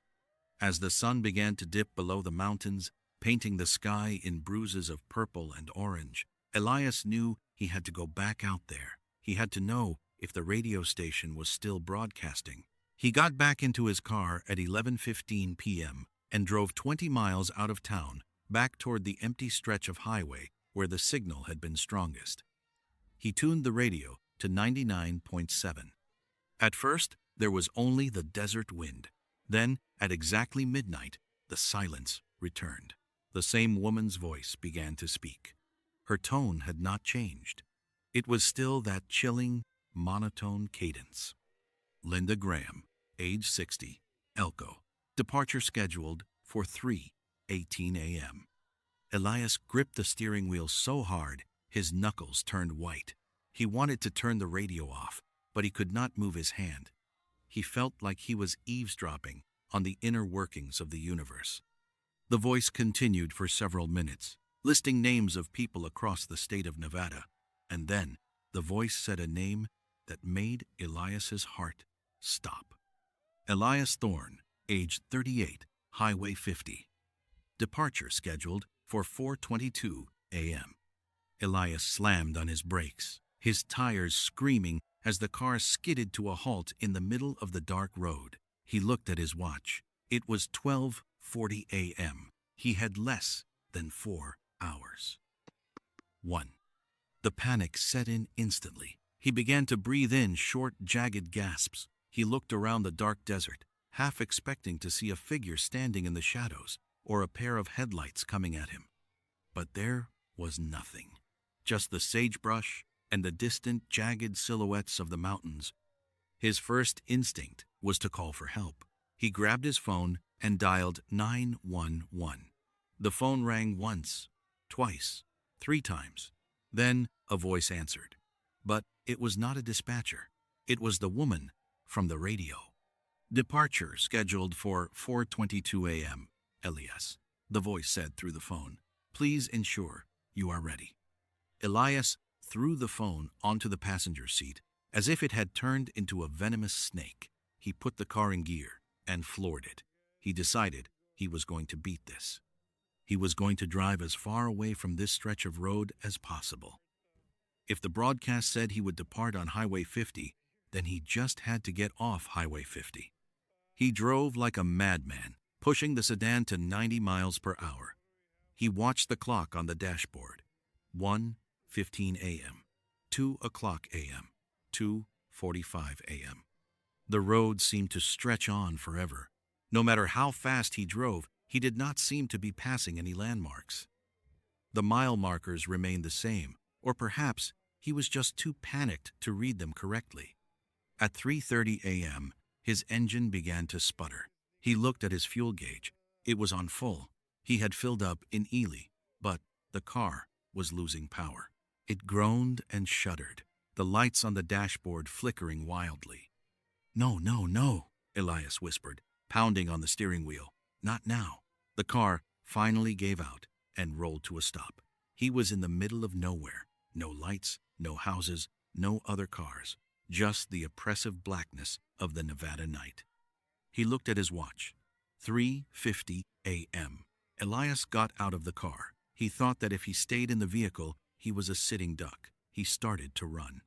As the sun began to dip below the mountains, painting the sky in bruises of purple and orange, Elias knew he had to go back out there. He had to know if the radio station was still broadcasting. He got back into his car at 11:15 p.m. and drove 20 miles out of town, back toward the empty stretch of highway where the signal had been strongest. He tuned the radio to 99.7. At first, there was only the desert wind. Then, at exactly midnight, the silence returned. The same woman's voice began to speak. Her tone had not changed. It was still that chilling, monotone cadence. Linda Graham, age 60, Elko. Departure scheduled for 3:18 a.m. Elias gripped the steering wheel so hard, his knuckles turned white. He wanted to turn the radio off, but he could not move his hand. He felt like he was eavesdropping on the inner workings of the universe. The voice continued for several minutes, listing names of people across the state of Nevada, and then the voice said a name that made Elias's heart stop. Elias Thorne, age 38, Highway 50. Departure scheduled for 4:22 a.m. Elias slammed on his brakes, his tires screaming as the car skidded to a halt in the middle of the dark road. He looked at his watch. It was 12:40 a.m. He had less than 4 hours. 1. The panic set in instantly. He began to breathe in short, jagged gasps. He looked around the dark desert, half expecting to see a figure standing in the shadows or a pair of headlights coming at him. But there was nothing. Just the sagebrush and the distant, jagged silhouettes of the mountains. His first instinct was to call for help. He grabbed his phone and dialed 911. The phone rang once, twice, 3 times. Then a voice answered. But it was not a dispatcher. It was the woman from the radio. "Departure scheduled for 4:22 a.m., Elias," the voice said through the phone. "Please ensure you are ready." Elias threw the phone onto the passenger seat as if it had turned into a venomous snake. He put the car in gear and floored it. He decided he was going to beat this. He was going to drive as far away from this stretch of road as possible. If the broadcast said he would depart on Highway 50, then he just had to get off Highway 50. He drove like a madman, pushing the sedan to 90 miles per hour. He watched the clock on the dashboard. 1:15 a.m., 2 o'clock a.m., 2:45 a.m. The road seemed to stretch on forever. No matter how fast he drove, he did not seem to be passing any landmarks. The mile markers remained the same, or perhaps he was just too panicked to read them correctly. At 3:30 a.m., his engine began to sputter. He looked at his fuel gauge. It was on full. He had filled up in Ely, but the car was losing power. It groaned and shuddered, the lights on the dashboard flickering wildly. "No, no, no," Elias whispered, pounding on the steering wheel. "Not now." The car finally gave out and rolled to a stop. He was in the middle of nowhere. No lights, no houses, no other cars. Just the oppressive blackness of the Nevada night. He looked at his watch. 3:50 a.m. Elias got out of the car. He thought that if he stayed in the vehicle, he was a sitting duck. He started to run.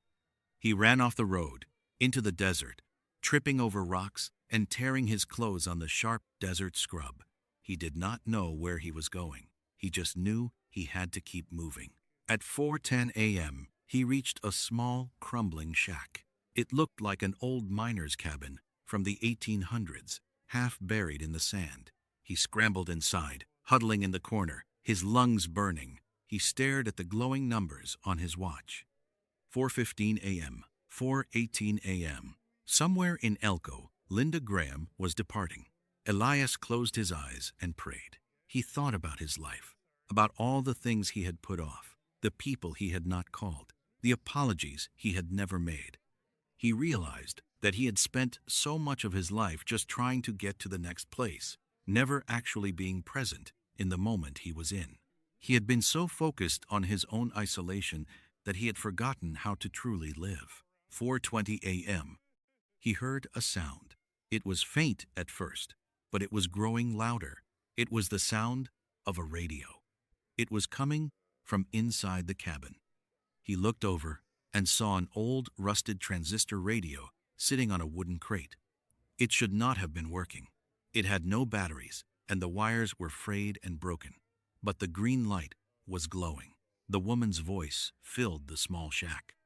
He ran off the road, into the desert, tripping over rocks and tearing his clothes on the sharp desert scrub. He did not know where he was going. He just knew he had to keep moving. At 4:10 a.m., he reached a small, crumbling shack. It looked like an old miner's cabin from the 1800s, half buried in the sand. He scrambled inside, huddling in the corner, his lungs burning. He stared at the glowing numbers on his watch. 4:15 a.m., 4:18 a.m. Somewhere in Elko, Linda Graham was departing. Elias closed his eyes and prayed. He thought about his life, about all the things he had put off, the people he had not called, the apologies he had never made. He realized that he had spent so much of his life just trying to get to the next place, never actually being present in the moment he was in. He had been so focused on his own isolation that he had forgotten how to truly live. 4:20 a.m. He heard a sound. It was faint at first, but it was growing louder. It was the sound of a radio. It was coming from inside the cabin. He looked over and saw an old, rusted transistor radio sitting on a wooden crate. It should not have been working. It had no batteries, and the wires were frayed and broken. But the green light was glowing. The woman's voice filled the small shack.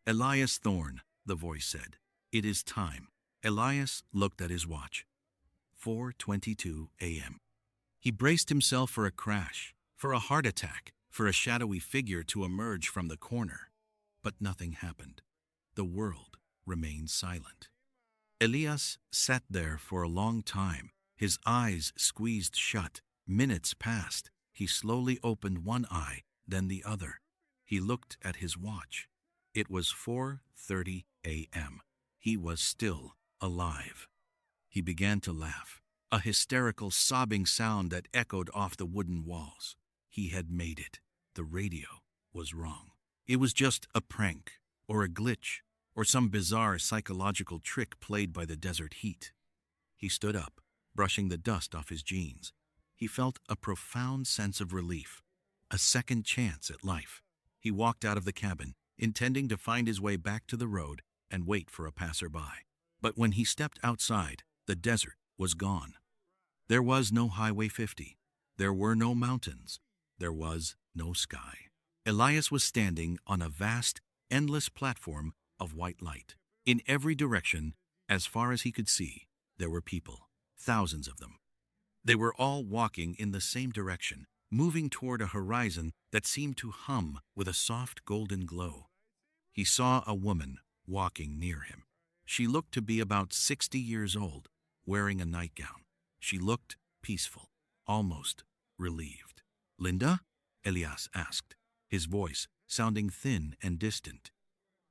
"Elias Thorne," the voice said. "It is time." Elias looked at his watch. 4:22 a.m. He braced himself for a crash, for a heart attack, for a shadowy figure to emerge from the corner. But nothing happened. The world remained silent. Elias sat there for a long time, his eyes squeezed shut. Minutes passed. He slowly opened one eye, then the other. He looked at his watch. It was 4:30 a.m. He was still alive. He began to laugh, a hysterical, sobbing sound that echoed off the wooden walls. He had made it. The radio was wrong. It was just a prank, or a glitch, or some bizarre psychological trick played by the desert heat. He stood up, brushing the dust off his jeans. He felt a profound sense of relief, a second chance at life. He walked out of the cabin, intending to find his way back to the road and wait for a passerby. But when he stepped outside, the desert was gone. There was no Highway 50. There were no mountains. There was no sky. Elias was standing on a vast, endless platform of white light. In every direction, as far as he could see, there were people, thousands of them. They were all walking in the same direction, moving toward a horizon that seemed to hum with a soft golden glow. he saw a woman walking near him. She looked to be about 60 years old, wearing a nightgown. She looked peaceful, almost relieved. "Linda?" Elias asked, his voice sounding thin and distant.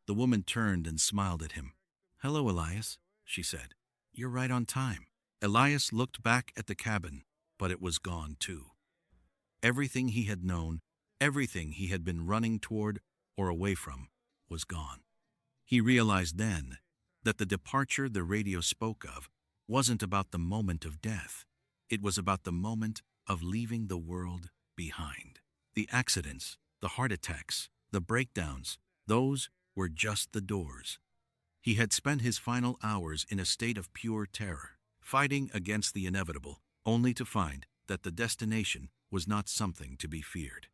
The woman turned and smiled at him. "Hello, Elias," she said. "You're right on time." Elias looked back at the cabin, but it was gone too. Everything he had known, everything he had been running toward or away from, was gone. He realized then that the departure the radio spoke of wasn't about the moment of death. It was about the moment of leaving the world behind. The accidents, the heart attacks, the breakdowns, those were just the doors. He had spent his final hours in a state of pure terror, fighting against the inevitable, only to find that the destination was not something to be feared.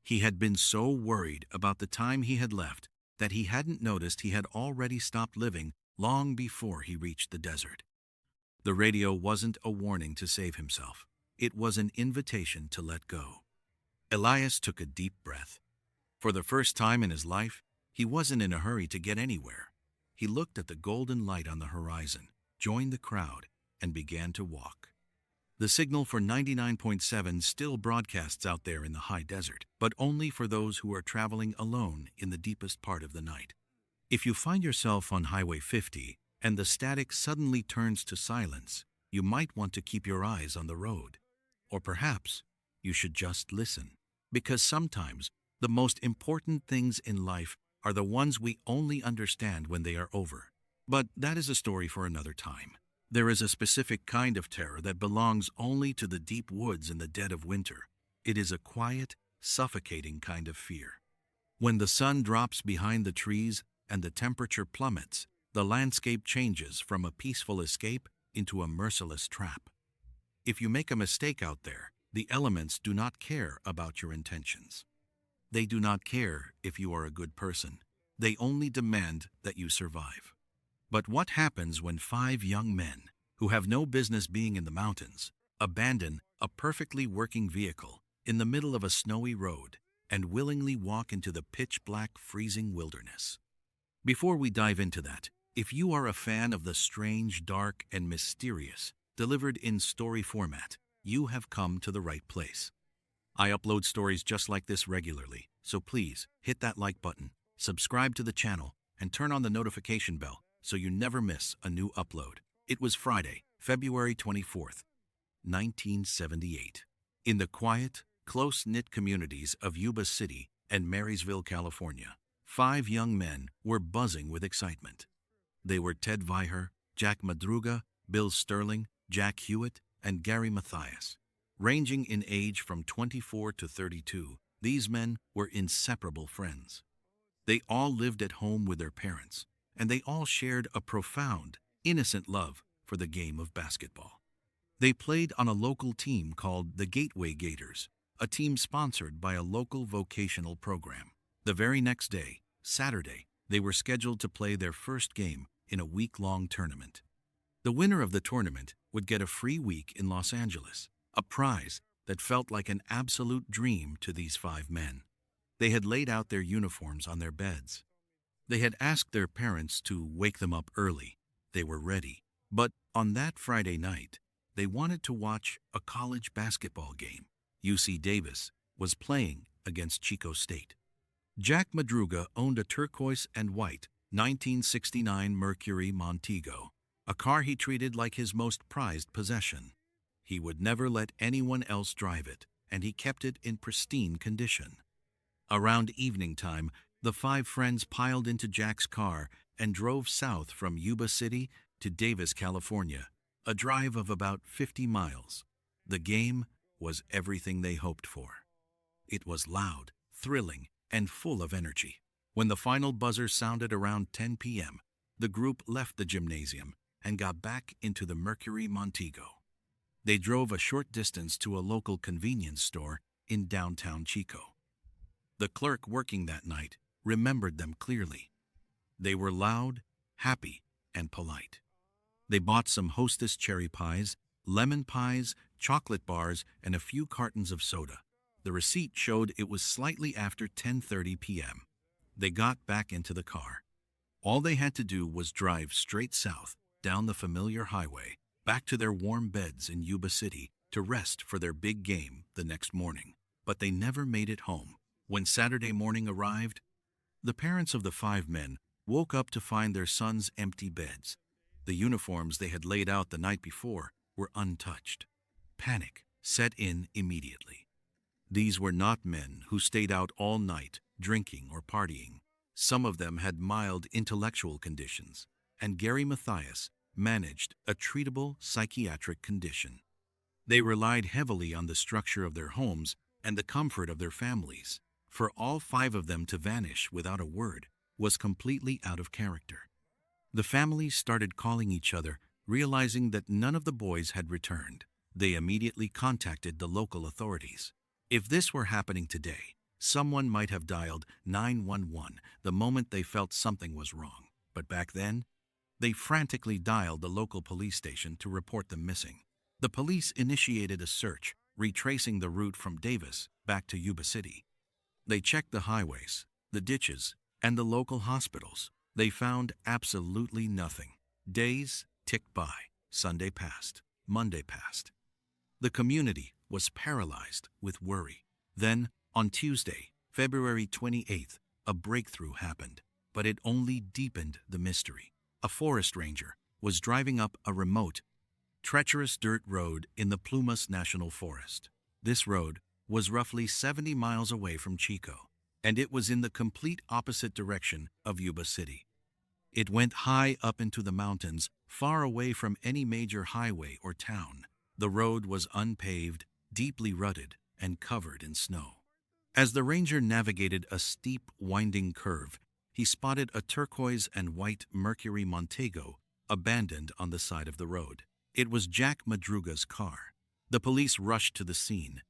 He had been so worried about the time he had left that he hadn't noticed he had already stopped living long before he reached the desert. The radio wasn't a warning to save himself. It was an invitation to let go. Elias took a deep breath. For the first time in his life, he wasn't in a hurry to get anywhere. He looked at the golden light on the horizon, joined the crowd, and began to walk. The signal for 99.7 still broadcasts out there in the high desert, but only for those who are traveling alone in the deepest part of the night. If you find yourself on Highway 50 and the static suddenly turns to silence, you might want to keep your eyes on the road. Or perhaps you should just listen, because sometimes the most important things in life are the ones we only understand when they are over. But that is a story for another time. There is a specific kind of terror that belongs only to the deep woods in the dead of winter. It is a quiet, suffocating kind of fear. When the sun drops behind the trees and the temperature plummets, the landscape changes from a peaceful escape into a merciless trap. If you make a mistake out there, the elements do not care about your intentions. They do not care if you are a good person. They only demand that you survive. But what happens when 5 young men, who have no business being in the mountains, abandon a perfectly working vehicle in the middle of a snowy road and willingly walk into the pitch-black freezing wilderness? Before we dive into that, if you are a fan of the strange, dark, and mysterious delivered in story format, you have come to the right place. I upload stories just like this regularly, so please hit that like button, subscribe to the channel, and turn on the notification bell so you never miss a new upload. It was Friday, February 24th, 1978. In the quiet, close-knit communities of Yuba City and Marysville, California, 5 young men were buzzing with excitement. They were Ted Viher, Jack Madruga, Bill Sterling, Jack Hewitt, and Gary Mathias. Ranging in age from 24 to 32, these men were inseparable friends. They all lived at home with their parents, and they all shared a profound, innocent love for the game of basketball. They played on a local team called the Gateway Gators, a team sponsored by a local vocational program. The very next day, Saturday, they were scheduled to play their first game in a week-long tournament. The winner of the tournament would get a free week in Los Angeles, a prize that felt like an absolute dream to these 5 men. They had laid out their uniforms on their beds. They had asked their parents to wake them up early. They were ready. But on that Friday night, they wanted to watch a college basketball game. UC Davis was playing against Chico State. Jack Madruga owned a turquoise and white 1969 Mercury Montego, a car he treated like his most prized possession. He would never let anyone else drive it, and he kept it in pristine condition. Around evening time, the 5 friends piled into Jack's car and drove south from Yuba City to Davis, California, a drive of about 50 miles. The game was everything they hoped for. It was loud, thrilling, and full of energy. When the final buzzer sounded around 10 p.m., the group left the gymnasium and got back into the Mercury Montego. They drove a short distance to a local convenience store in downtown Chico. The clerk working that night remembered them clearly. They were loud, happy, and polite. They bought some Hostess cherry pies, lemon pies, chocolate bars, and a few cartons of soda. The receipt showed it was slightly after 10:30 p.m. They got back into the car. All they had to do was drive straight south, down the familiar highway, back to their warm beds in Yuba City to rest for their big game the next morning. But they never made it home. When Saturday morning arrived, the parents of the 5 men woke up to find their sons' empty beds. The uniforms they had laid out the night before were untouched. Panic set in immediately. These were not men who stayed out all night, drinking or partying. Some of them had mild intellectual conditions, and Gary Mathias managed a treatable psychiatric condition. They relied heavily on the structure of their homes and the comfort of their families. For all 5 of them to vanish without a word was completely out of character. The families started calling each other, realizing that none of the boys had returned. They immediately contacted the local authorities. If this were happening today, someone might have dialed 911 the moment they felt something was wrong. But back then, they frantically dialed the local police station to report them missing. The police initiated a search, retracing the route from Davis back to Yuba City. They checked the highways, the ditches, and the local hospitals. They found absolutely nothing. Days ticked by. Sunday passed. Monday passed. The community was paralyzed with worry. Then, on Tuesday, February 28th, a breakthrough happened, but it only deepened the mystery. A forest ranger was driving up a remote, treacherous dirt road in the Plumas National Forest. This road was roughly 70 miles away from Chico, and it was in the complete opposite direction of Yuba City. It went high up into the mountains, far away from any major highway or town. The road was unpaved, deeply rutted, and covered in snow. As the ranger navigated a steep, winding curve, he spotted a turquoise and white Mercury Montego abandoned on the side of the road. It was Jack Madruga's car. The police rushed to the scene,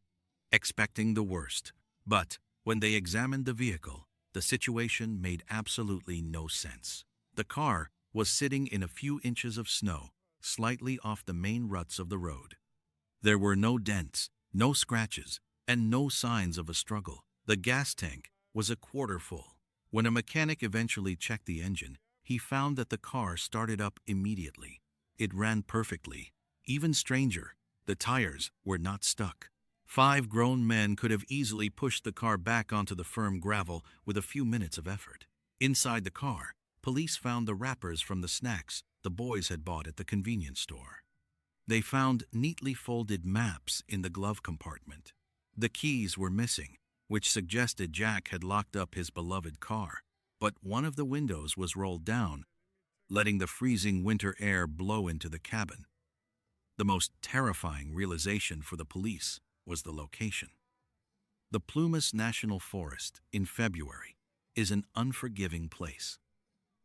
expecting the worst. But when they examined the vehicle, the situation made absolutely no sense. The car was sitting in a few inches of snow, slightly off the main ruts of the road. There were no dents, no scratches, and no signs of a struggle. The gas tank was a quarter full. When a mechanic eventually checked the engine, he found that the car started up immediately. It ran perfectly. Even stranger, the tires were not stuck. 5 grown men could have easily pushed the car back onto the firm gravel with a few minutes of effort. Inside the car, police found the wrappers from the snacks the boys had bought at the convenience store. They found neatly folded maps in the glove compartment. The keys were missing, which suggested Jack had locked up his beloved car, but one of the windows was rolled down, letting the freezing winter air blow into the cabin. The most terrifying realization for the police was the location. The Plumas National Forest in February is an unforgiving place.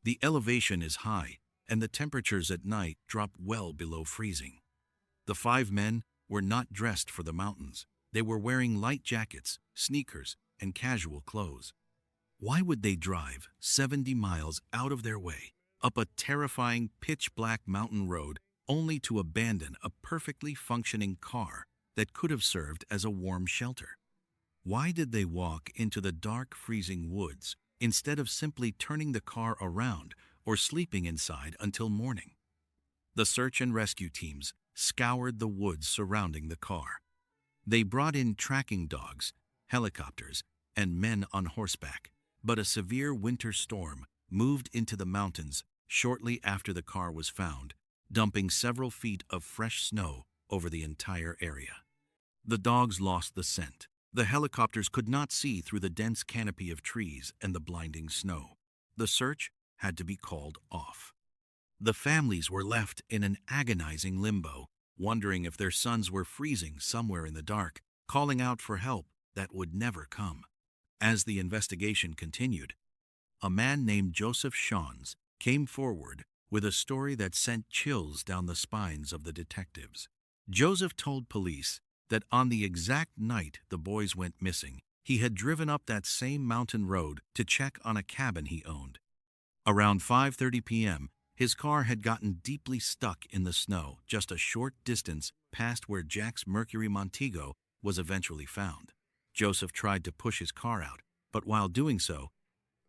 The elevation is high, and the temperatures at night drop well below freezing. The 5 men were not dressed for the mountains. They were wearing light jackets, sneakers, and casual clothes. Why would they drive 70 miles out of their way, up a terrifying pitch-black mountain road, only to abandon a perfectly functioning car that could have served as a warm shelter? Why did they walk into the dark, freezing woods instead of simply turning the car around or sleeping inside until morning? The search and rescue teams scoured the woods surrounding the car. They brought in tracking dogs, helicopters, and men on horseback. But a severe winter storm moved into the mountains shortly after the car was found, dumping several feet of fresh snow over the entire area. The dogs lost the scent. The helicopters could not see through the dense canopy of trees and the blinding snow. The search had to be called off. The families were left in an agonizing limbo, wondering if their sons were freezing somewhere in the dark, calling out for help that would never come. As the investigation continued, a man named Joseph Shawns came forward with a story that sent chills down the spines of the detectives. Joseph told police that on the exact night the boys went missing, he had driven up that same mountain road to check on a cabin he owned. Around 5:30 p.m., his car had gotten deeply stuck in the snow just a short distance past where Jack's Mercury Montego was eventually found. Joseph tried to push his car out, but while doing so,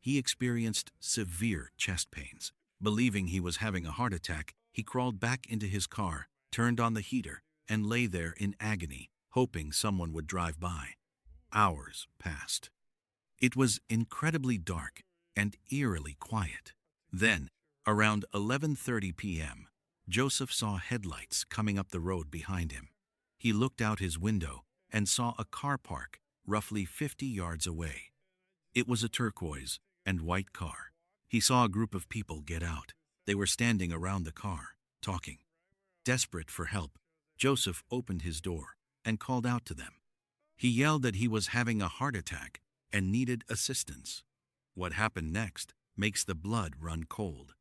he experienced severe chest pains. Believing he was having a heart attack, he crawled back into his car, turned on the heater, and lay there in agony, hoping someone would drive by. Hours passed. It was incredibly dark and eerily quiet. Then, around 11:30 p.m., Joseph saw headlights coming up the road behind him. He looked out his window and saw a car park roughly 50 yards away. It was a turquoise and white car. He saw a group of people get out. They were standing around the car, talking. Desperate for help, Joseph opened his door and called out to them. He yelled that he was having a heart attack and needed assistance. What happened next makes the blood run cold.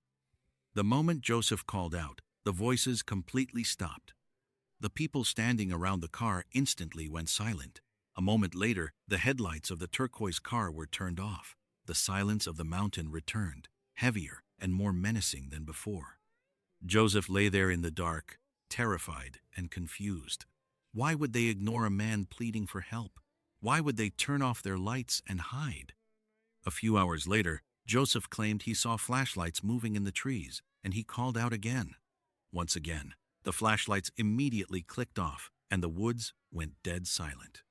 The moment Joseph called out, the voices completely stopped. The people standing around the car instantly went silent. A moment later, the headlights of the turquoise car were turned off. The silence of the mountain returned, heavier and more menacing than before. Joseph lay there in the dark, terrified and confused. Why would they ignore a man pleading for help? Why would they turn off their lights and hide? A few hours later, Joseph claimed he saw flashlights moving in the trees, and he called out again. Once again, the flashlights immediately clicked off, and the woods went dead silent.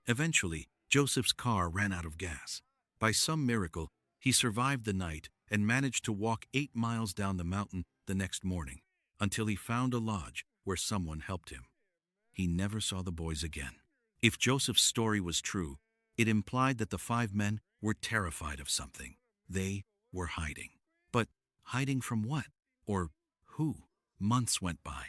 Eventually, Joseph's car ran out of gas. By some miracle, he survived the night and managed to walk 8 miles down the mountain the next morning, until he found a lodge where someone helped him. He never saw the boys again. If Joseph's story was true, it implied that the 5 men were terrified of something. They were hiding. But hiding from what? Or who? Months went by.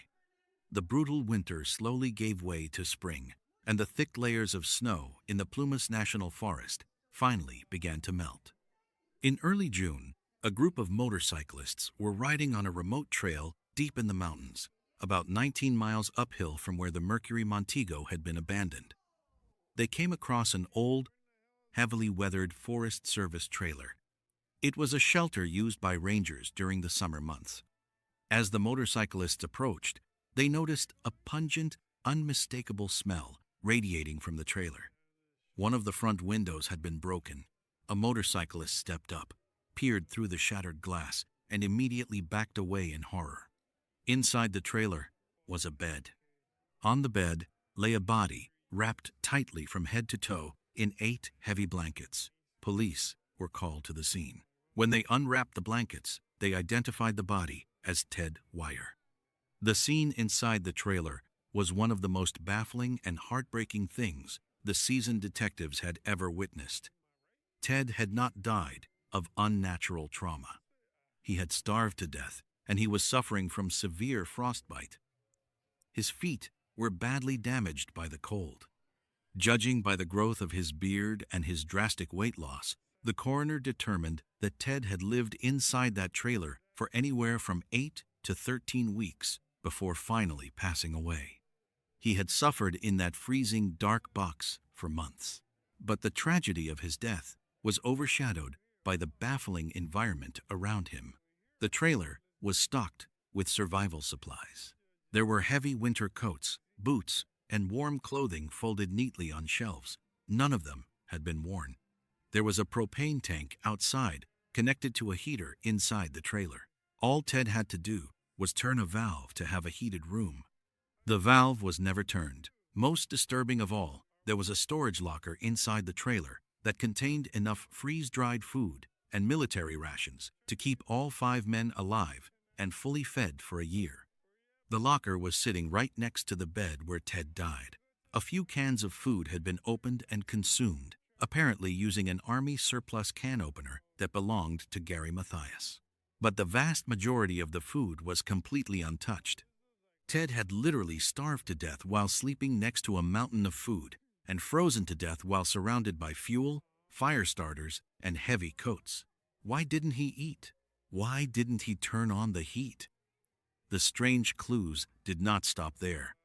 The brutal winter slowly gave way to spring, and the thick layers of snow in the Plumas National Forest finally began to melt. In early June, a group of motorcyclists were riding on a remote trail deep in the mountains, about 19 miles uphill from where the Mercury Montego had been abandoned. They came across an old, heavily weathered Forest Service trailer. It was a shelter used by rangers during the summer months. As the motorcyclists approached, they noticed a pungent, unmistakable smell radiating from the trailer. One of the front windows had been broken. A motorcyclist stepped up, peered through the shattered glass, and immediately backed away in horror. Inside the trailer was a bed. On the bed lay a body wrapped tightly from head to toe in 8 heavy blankets. Police were called to the scene. When they unwrapped the blankets, they identified the body as Ted Wire. The scene inside the trailer was one of the most baffling and heartbreaking things the seasoned detectives had ever witnessed. Ted had not died of unnatural trauma. He had starved to death, and he was suffering from severe frostbite. His feet were badly damaged by the cold. Judging by the growth of his beard and his drastic weight loss, the coroner determined that Ted had lived inside that trailer for anywhere from 8 to 13 weeks before finally passing away. He had suffered in that freezing, dark box for months. But the tragedy of his death was overshadowed by the baffling environment around him. The trailer was stocked with survival supplies. There were heavy winter coats, boots, and warm clothing folded neatly on shelves. None of them had been worn. There was a propane tank outside, connected to a heater inside the trailer. All Ted had to do was turn a valve to have a heated room. The valve was never turned. Most disturbing of all, there was a storage locker inside the trailer that contained enough freeze-dried food and military rations to keep all 5 men alive and fully fed for a year. The locker was sitting right next to the bed where Ted died. A few cans of food had been opened and consumed, apparently using an Army surplus can opener that belonged to Gary Mathias. But the vast majority of the food was completely untouched. Ted had literally starved to death while sleeping next to a mountain of food, and frozen to death while surrounded by fuel, fire starters, and heavy coats. Why didn't he eat? Why didn't he turn on the heat? The strange clues did not stop there.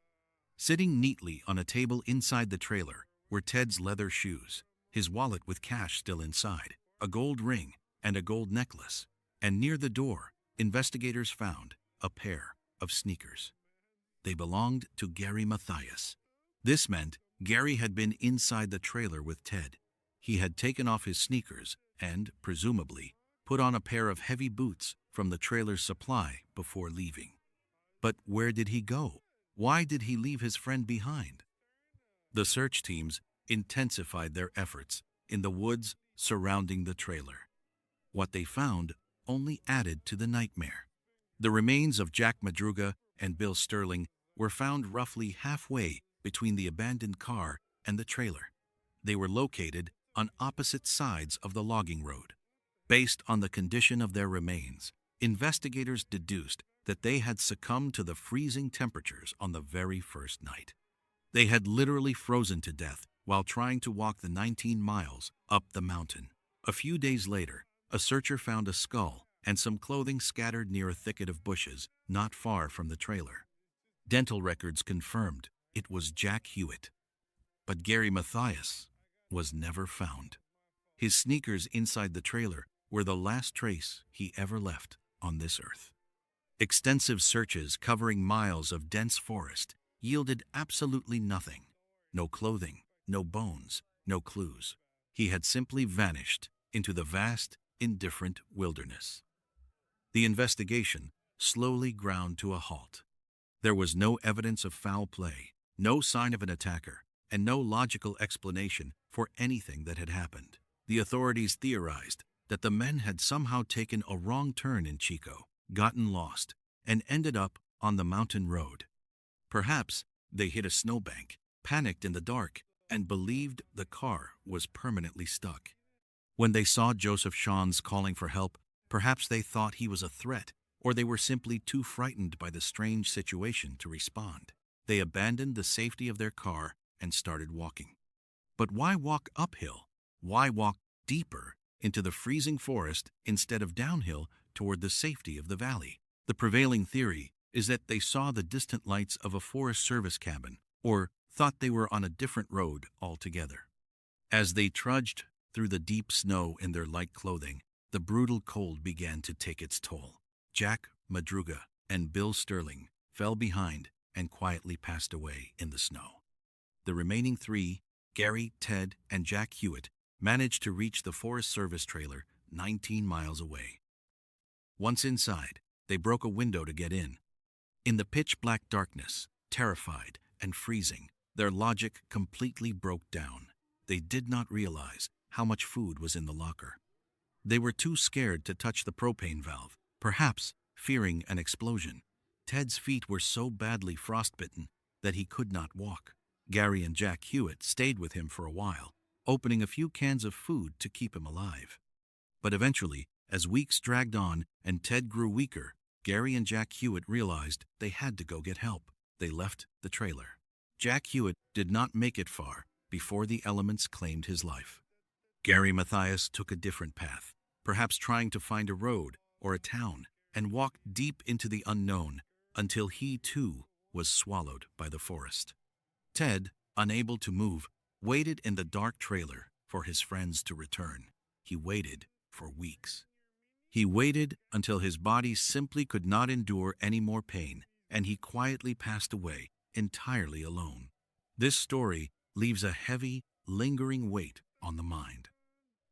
Sitting neatly on a table inside the trailer were Ted's leather shoes, his wallet with cash still inside, a gold ring, and a gold necklace. And near the door, investigators found a pair of sneakers. They belonged to Gary Mathias. This meant Gary had been inside the trailer with Ted. He had taken off his sneakers and, presumably, put on a pair of heavy boots from the trailer's supply before leaving. But where did he go? Why did he leave his friend behind? The search teams intensified their efforts in the woods surrounding the trailer. What they found only added to the nightmare. The remains of Jack Madruga and Bill Sterling were found roughly halfway between the abandoned car and the trailer. They were located on opposite sides of the logging road. Based on the condition of their remains, investigators deduced that they had succumbed to the freezing temperatures on the very first night. They had literally frozen to death while trying to walk the 19 miles up the mountain. A few days later, a searcher found a skull and some clothing scattered near a thicket of bushes not far from the trailer. Dental records confirmed it was Jack Hewitt. But Gary Mathias was never found. His sneakers inside the trailer were the last trace he ever left on this earth. Extensive searches covering miles of dense forest yielded absolutely nothing. No clothing, no bones, no clues. He had simply vanished into the vast, indifferent wilderness. The investigation slowly ground to a halt. There was no evidence of foul play, no sign of an attacker, and no logical explanation for anything that had happened. The authorities theorized that the men had somehow taken a wrong turn in Chico, gotten lost, and ended up on the mountain road. Perhaps they hit a snowbank, panicked in the dark, and believed the car was permanently stuck. When they saw Joseph Shawns calling for help, perhaps they thought he was a threat, or they were simply too frightened by the strange situation to respond. They abandoned the safety of their car and started walking. But why walk uphill? Why walk deeper into the freezing forest instead of downhill toward the safety of the valley? The prevailing theory is that they saw the distant lights of a Forest Service cabin, or thought they were on a different road altogether. As they trudged through the deep snow in their light clothing, the brutal cold began to take its toll. Jack Madruga and Bill Sterling fell behind and quietly passed away in the snow. The remaining three, Gary, Ted, and Jack Hewitt, managed to reach the Forest Service trailer 19 miles away. Once inside, they broke a window to get in. In the pitch-black darkness, terrified and freezing, their logic completely broke down. They did not realize how much food was in the locker. They were too scared to touch the propane valve, perhaps fearing an explosion. Ted's feet were so badly frostbitten that he could not walk. Gary and Jack Hewitt stayed with him for a while, opening a few cans of food to keep him alive. But eventually, as weeks dragged on and Ted grew weaker, Gary and Jack Hewitt realized they had to go get help. They left the trailer. Jack Hewitt did not make it far before the elements claimed his life. Gary Mathias took a different path, perhaps trying to find a road or a town, and walked deep into the unknown until he, too, was swallowed by the forest. Ted, unable to move, waited in the dark trailer for his friends to return. He waited for weeks. He waited until his body simply could not endure any more pain, and he quietly passed away, entirely alone. This story leaves a heavy, lingering weight on the mind.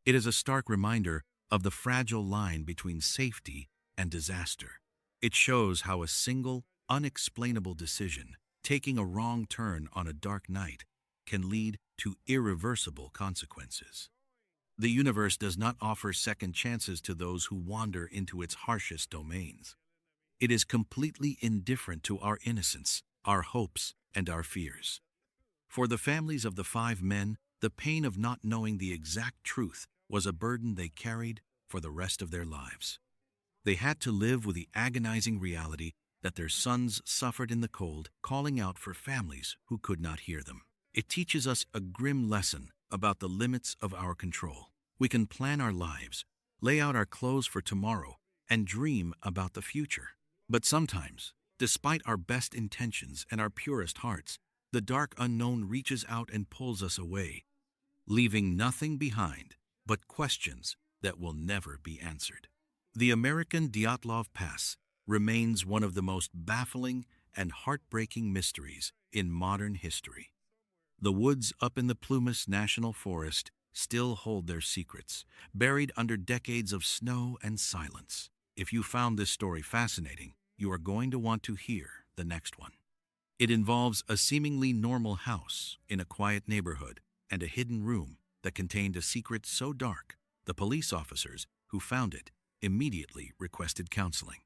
It is a stark reminder of the fragile line between safety and disaster. It shows how a single, unexplainable decision, taking a wrong turn on a dark night, can lead to irreversible consequences. The universe does not offer second chances to those who wander into its harshest domains. It is completely indifferent to our innocence, our hopes, and our fears. For the families of the 5 men, the pain of not knowing the exact truth was a burden they carried for the rest of their lives. They had to live with the agonizing reality that their sons suffered in the cold, calling out for families who could not hear them. It teaches us a grim lesson about the limits of our control. We can plan our lives, lay out our clothes for tomorrow, and dream about the future. But sometimes, despite our best intentions and our purest hearts, the dark unknown reaches out and pulls us away, leaving nothing behind but questions that will never be answered. The American Dyatlov Pass remains one of the most baffling and heartbreaking mysteries in modern history. The woods up in the Plumas National Forest still hold their secrets, buried under decades of snow and silence. If you found this story fascinating, you are going to want to hear the next one. It involves a seemingly normal house in a quiet neighborhood and a hidden room that contained a secret so dark, the police officers who found it immediately requested counseling.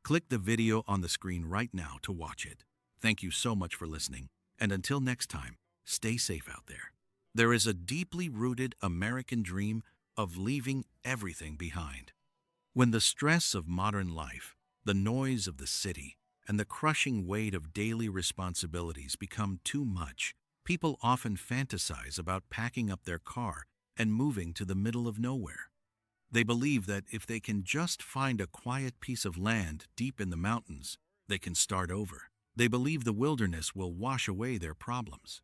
Click the video on the screen right now to watch it. Thank you so much for listening, and until next time, stay safe out there. There is a deeply rooted American dream of leaving everything behind. When the stress of modern life, the noise of the city, and the crushing weight of daily responsibilities become too much, people often fantasize about packing up their car and moving to the middle of nowhere. They believe that if they can just find a quiet piece of land deep in the mountains, they can start over. They believe the wilderness will wash away their problems.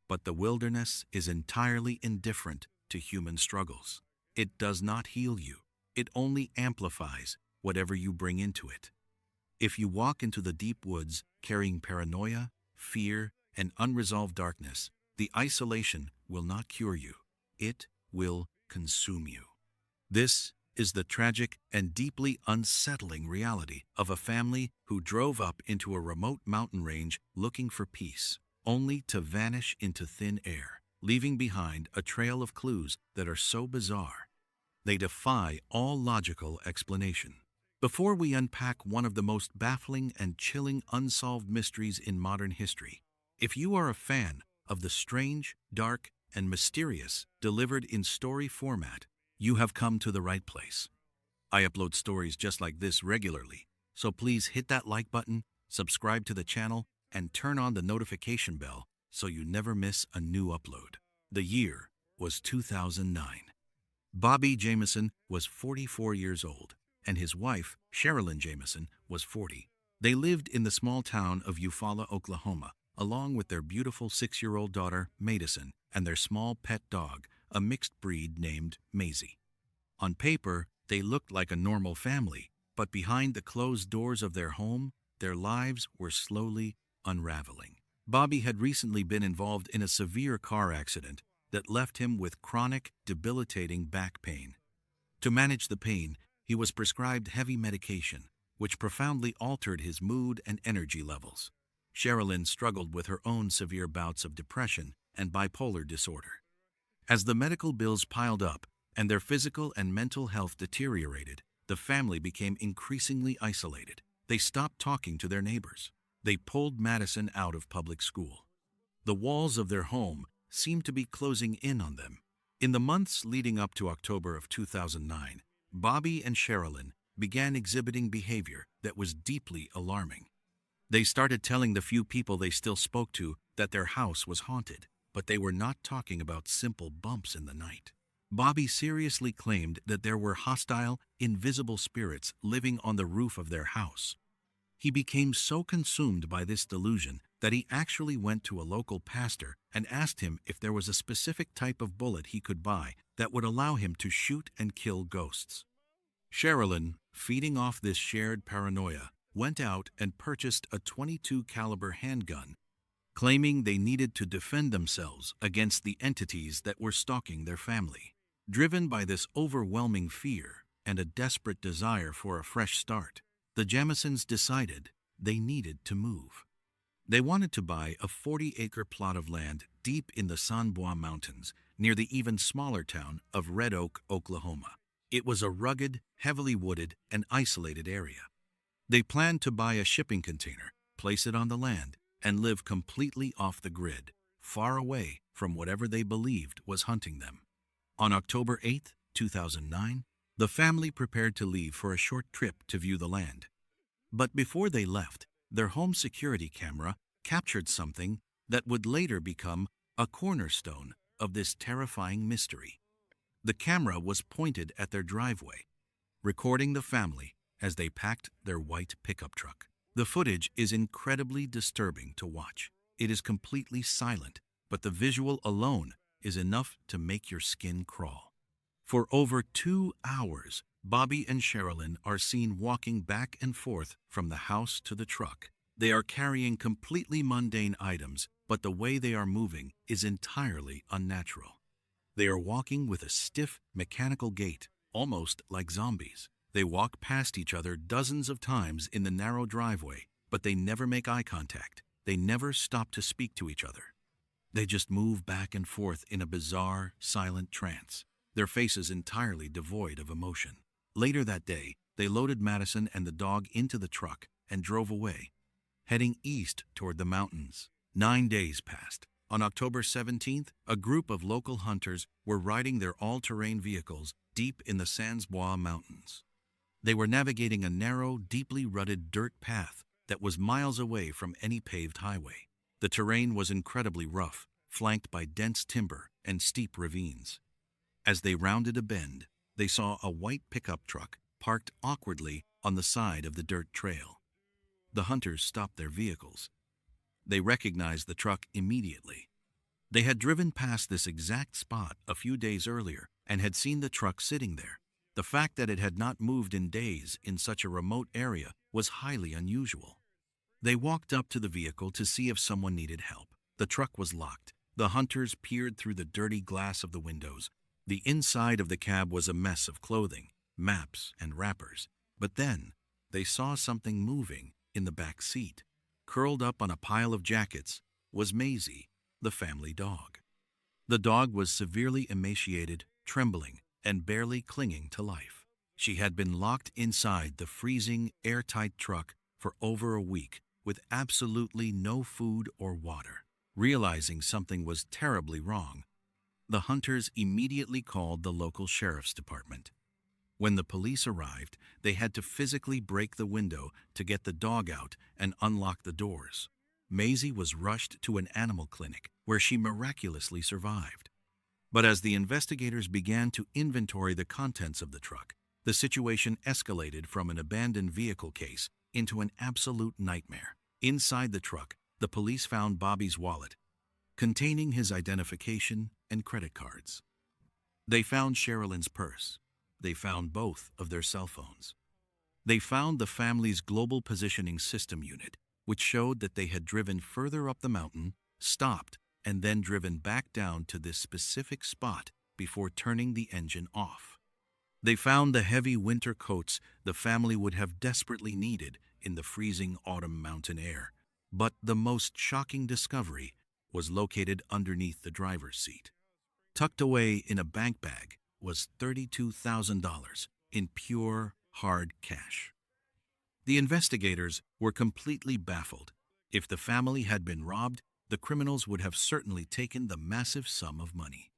But the wilderness is entirely indifferent to human struggles. It does not heal you. It only amplifies whatever you bring into it. If you walk into the deep woods carrying paranoia, fear, and unresolved darkness, the isolation will not cure you. It will consume you. This is the tragic and deeply unsettling reality of a family who drove up into a remote mountain range looking for peace, only to vanish into thin air, leaving behind a trail of clues that are so bizarre they defy all logical explanation. Before we unpack one of the most baffling and chilling unsolved mysteries in modern history, if you are a fan of the strange, dark, and mysterious delivered in story format, you have come to the right place. I upload stories just like this regularly, so please hit that like button, subscribe to the channel, and turn on the notification bell so you never miss a new upload. The year was 2009. Bobby Jameson was 44 years old, and his wife, Sherilyn Jameson, was 40. They lived in the small town of Eufaula, Oklahoma, along with their beautiful 6-year-old daughter, Madison, and their small pet dog, a mixed breed named Maisie. On paper, they looked like a normal family, but behind the closed doors of their home, their lives were slowly unraveling. Bobby had recently been involved in a severe car accident that left him with chronic, debilitating back pain. To manage the pain, he was prescribed heavy medication, which profoundly altered his mood and energy levels. Sherilyn struggled with her own severe bouts of depression and bipolar disorder. As the medical bills piled up and their physical and mental health deteriorated, the family became increasingly isolated. They stopped talking to their neighbors. They pulled Madison out of public school. The walls of their home seemed to be closing in on them. In the months leading up to October of 2009, Bobby and Sherilyn began exhibiting behavior that was deeply alarming. They started telling the few people they still spoke to that their house was haunted, but they were not talking about simple bumps in the night. Bobby seriously claimed that there were hostile, invisible spirits living on the roof of their house. He became so consumed by this delusion that he actually went to a local pastor and asked him if there was a specific type of bullet he could buy that would allow him to shoot and kill ghosts. Sherilyn, feeding off this shared paranoia, went out and purchased a .22 caliber handgun, claiming they needed to defend themselves against the entities that were stalking their family. Driven by this overwhelming fear and a desperate desire for a fresh start, the Jamesons decided they needed to move. They wanted to buy a 40-acre plot of land deep in the San Bois Mountains, near the even smaller town of Red Oak, Oklahoma. It was a rugged, heavily wooded, and isolated area. They planned to buy a shipping container, place it on the land, and live completely off the grid, far away from whatever they believed was hunting them. On October 8, 2009, the family prepared to leave for a short trip to view the land. But before they left, their home security camera captured something that would later become a cornerstone of this terrifying mystery. The camera was pointed at their driveway, recording the family as they packed their white pickup truck. The footage is incredibly disturbing to watch. It is completely silent, but the visual alone is enough to make your skin crawl. For over 2 hours, Bobby and Sherilyn are seen walking back and forth from the house to the truck. They are carrying completely mundane items, but the way they are moving is entirely unnatural. They are walking with a stiff, mechanical gait, almost like zombies. They walk past each other dozens of times in the narrow driveway, but they never make eye contact. They never stop to speak to each other. They just move back and forth in a bizarre, silent trance, their faces entirely devoid of emotion. Later that day, they loaded Madison and the dog into the truck and drove away, heading east toward the mountains. 9 days passed. On October 17th, a group of local hunters were riding their all-terrain vehicles deep in the Sans Bois Mountains. They were navigating a narrow, deeply rutted dirt path that was miles away from any paved highway. The terrain was incredibly rough, flanked by dense timber and steep ravines. As they rounded a bend, they saw a white pickup truck parked awkwardly on the side of the dirt trail. The hunters stopped their vehicles. They recognized the truck immediately. They had driven past this exact spot a few days earlier and had seen the truck sitting there. The fact that it had not moved in days in such a remote area was highly unusual. They walked up to the vehicle to see if someone needed help. The truck was locked. The hunters peered through the dirty glass of the windows. The inside of the cab was a mess of clothing, maps, and wrappers. But then they saw something moving in the back seat. Curled up on a pile of jackets was Maisie, the family dog. The dog was severely emaciated, trembling, and barely clinging to life. She had been locked inside the freezing, airtight truck for over a week with absolutely no food or water. Realizing something was terribly wrong, the hunters immediately called the local sheriff's department. When the police arrived, they had to physically break the window to get the dog out and unlock the doors. Maisie was rushed to an animal clinic where she miraculously survived. But as the investigators began to inventory the contents of the truck, the situation escalated from an abandoned vehicle case into an absolute nightmare. Inside the truck, the police found Bobby's wallet, containing his identification and credit cards. They found Sherilyn's purse. They found both of their cell phones. They found the family's global positioning system unit, which showed that they had driven further up the mountain, stopped, and then driven back down to this specific spot before turning the engine off. They found the heavy winter coats the family would have desperately needed in the freezing autumn mountain air. But the most shocking discovery was located underneath the driver's seat. Tucked away in a bank bag was $32,000 in pure, hard cash. The investigators were completely baffled. If the family had been robbed, the criminals would have certainly taken the massive sum of money.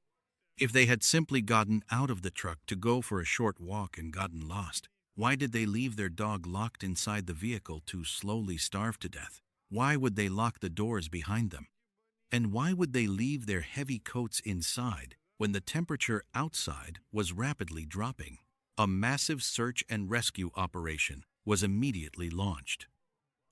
If they had simply gotten out of the truck to go for a short walk and gotten lost, why did they leave their dog locked inside the vehicle to slowly starve to death? Why would they lock the doors behind them? And why would they leave their heavy coats inside when the temperature outside was rapidly dropping? A massive search and rescue operation was immediately launched.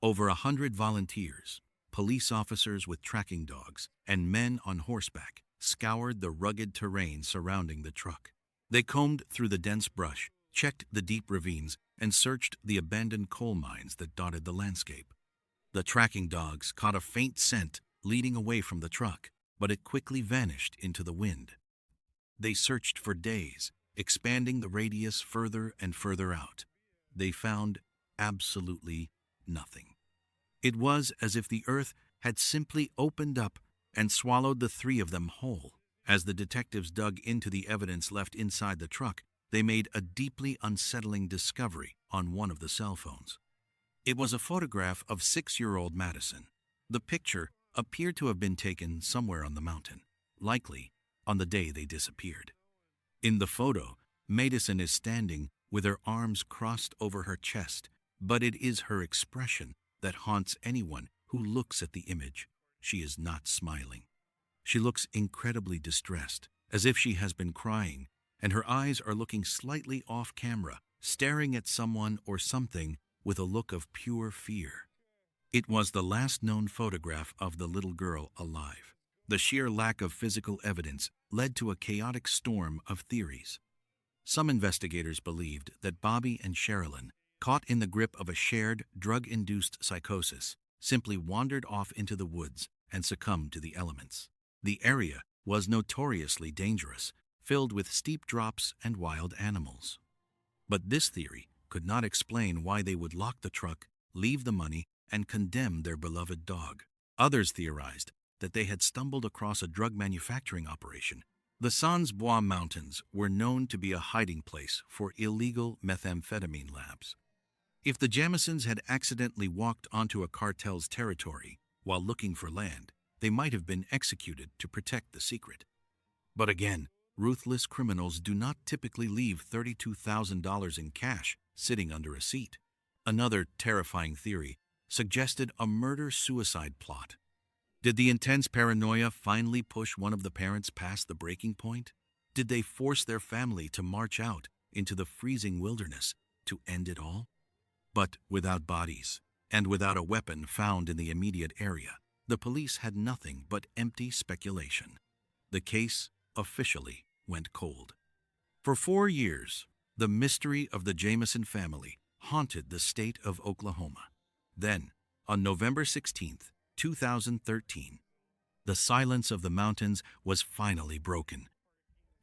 Over 100 volunteers, police officers with tracking dogs, and men on horseback scoured the rugged terrain surrounding the truck. They combed through the dense brush, checked the deep ravines, and searched the abandoned coal mines that dotted the landscape. The tracking dogs caught a faint scent leading away from the truck, but it quickly vanished into the wind. They searched for days, expanding the radius further and further out. They found absolutely nothing. It was as if the earth had simply opened up and swallowed the three of them whole. As the detectives dug into the evidence left inside the truck, they made a deeply unsettling discovery on one of the cell phones. It was a photograph of 6-year-old Madison. The picture appeared to have been taken somewhere on the mountain, likely on the day they disappeared. In the photo, Madison is standing with her arms crossed over her chest, but it is her expression that haunts anyone who looks at the image. She is not smiling. She looks incredibly distressed, as if she has been crying, and her eyes are looking slightly off camera, staring at someone or something with a look of pure fear. It was the last known photograph of the little girl alive. The sheer lack of physical evidence led to a chaotic storm of theories. Some investigators believed that Bobby and Sherilyn, caught in the grip of a shared drug-induced psychosis, simply wandered off into the woods and succumbed to the elements. The area was notoriously dangerous, filled with steep drops and wild animals. But this theory could not explain why they would lock the truck, leave the money, and condemn their beloved dog. Others theorized that they had stumbled across a drug manufacturing operation. The Sans Bois Mountains were known to be a hiding place for illegal methamphetamine labs. If the Jamisons had accidentally walked onto a cartel's territory while looking for land, they might have been executed to protect the secret. But again, ruthless criminals do not typically leave $32,000 in cash sitting under a seat. Another terrifying theory suggested a murder-suicide plot. Did the intense paranoia finally push one of the parents past the breaking point? Did they force their family to march out into the freezing wilderness to end it all? But without bodies, and without a weapon found in the immediate area, the police had nothing but empty speculation. The case officially went cold. For 4 years, the mystery of the Jamison family haunted the state of Oklahoma. Then, on November 16th, 2013, the silence of the mountains was finally broken.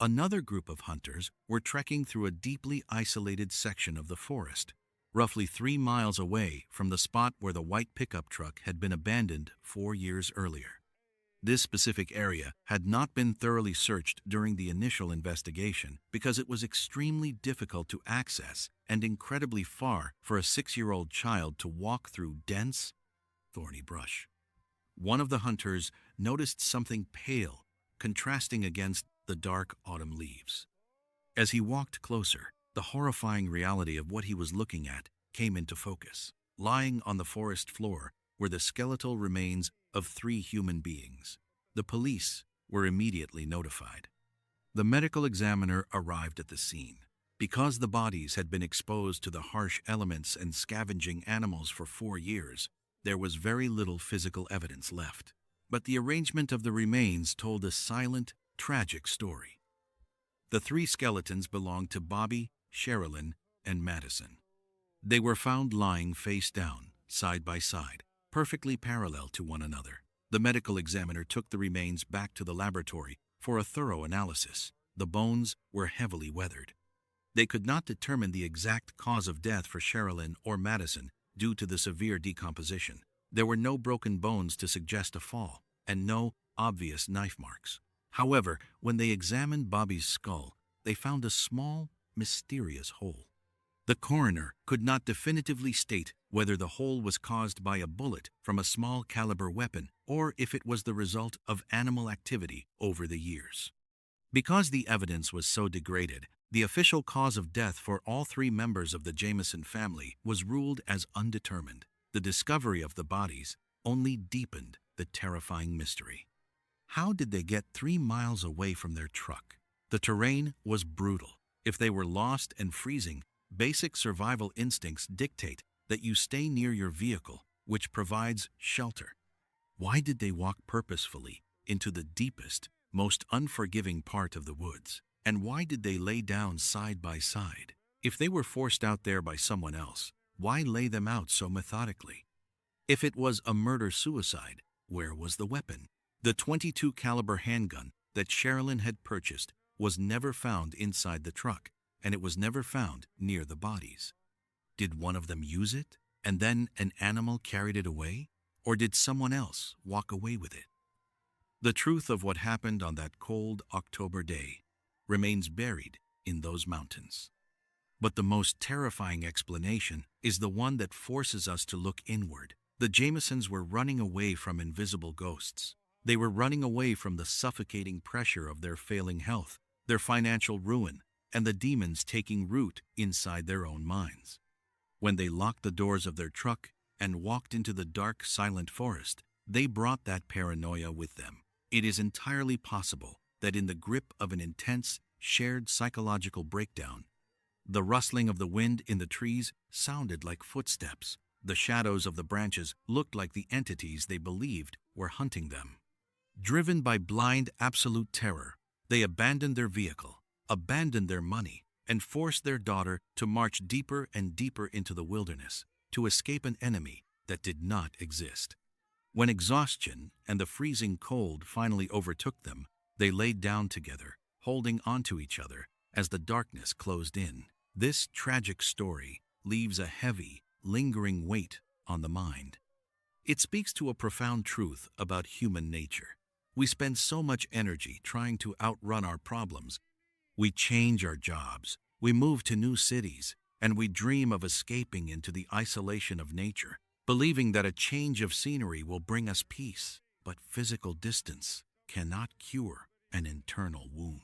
Another group of hunters were trekking through a deeply isolated section of the forest, roughly 3 miles away from the spot where the white pickup truck had been abandoned 4 years earlier. This specific area had not been thoroughly searched during the initial investigation because it was extremely difficult to access and incredibly far for a 6-year-old child to walk through dense, thorny brush. One of the hunters noticed something pale contrasting against the dark autumn leaves. As he walked closer, the horrifying reality of what he was looking at came into focus. Lying on the forest floor were the skeletal remains of 3 human beings. The police were immediately notified. The medical examiner arrived at the scene. Because the bodies had been exposed to the harsh elements and scavenging animals for 4 years, there was very little physical evidence left. But the arrangement of the remains told a silent, tragic story. The 3 skeletons belonged to Bobby, Sherilyn, and Madison. They were found lying face down, side by side, perfectly parallel to one another. The medical examiner took the remains back to the laboratory for a thorough analysis. The bones were heavily weathered. They could not determine the exact cause of death for Sherilyn or Madison due to the severe decomposition. There were no broken bones to suggest a fall, and no obvious knife marks. However, when they examined Bobby's skull, they found a small, mysterious hole. The coroner could not definitively state whether the hole was caused by a bullet from a small caliber weapon or if it was the result of animal activity over the years. Because the evidence was so degraded, the official cause of death for all 3 members of the Jamison family was ruled as undetermined. The discovery of the bodies only deepened the terrifying mystery. How did they get 3 miles away from their truck? The terrain was brutal. If they were lost and freezing, basic survival instincts dictate that you stay near your vehicle, which provides shelter. Why did they walk purposefully into the deepest, most unforgiving part of the woods? And why did they lay down side by side? If they were forced out there by someone else, why lay them out so methodically? If it was a murder-suicide, where was the weapon? The .22 caliber handgun that Sherilyn had purchased was never found inside the truck, and it was never found near the bodies. Did one of them use it, and then an animal carried it away? Or did someone else walk away with it? The truth of what happened on that cold October day remains buried in those mountains. But the most terrifying explanation is the one that forces us to look inward. The Jamisons were running away from invisible ghosts. They were running away from the suffocating pressure of their failing health, their financial ruin, and the demons taking root inside their own minds. When they locked the doors of their truck and walked into the dark, silent forest, they brought that paranoia with them. It is entirely possible that in the grip of an intense, shared psychological breakdown, the rustling of the wind in the trees sounded like footsteps. The shadows of the branches looked like the entities they believed were hunting them. Driven by blind, absolute terror, they abandoned their vehicle, abandoned their money, and forced their daughter to march deeper and deeper into the wilderness to escape an enemy that did not exist. When exhaustion and the freezing cold finally overtook them, They laid down together, holding onto each other as the darkness closed in. This tragic story leaves a heavy, lingering weight on the mind. It speaks to a profound truth about human nature. We spend so much energy trying to outrun our problems. We change our jobs, we move to new cities, and we dream of escaping into the isolation of nature, believing that a change of scenery will bring us peace. But physical distance cannot cure an internal wound.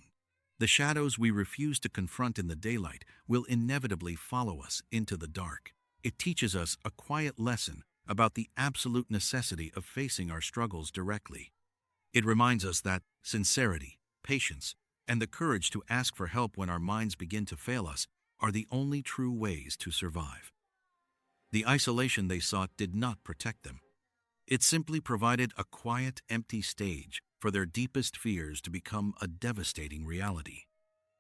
The shadows we refuse to confront in the daylight will inevitably follow us into the dark. It teaches us a quiet lesson about the absolute necessity of facing our struggles directly. It reminds us that sincerity, patience, and the courage to ask for help when our minds begin to fail us are the only true ways to survive. The isolation they sought did not protect them. It simply provided a quiet, empty stage for their deepest fears to become a devastating reality.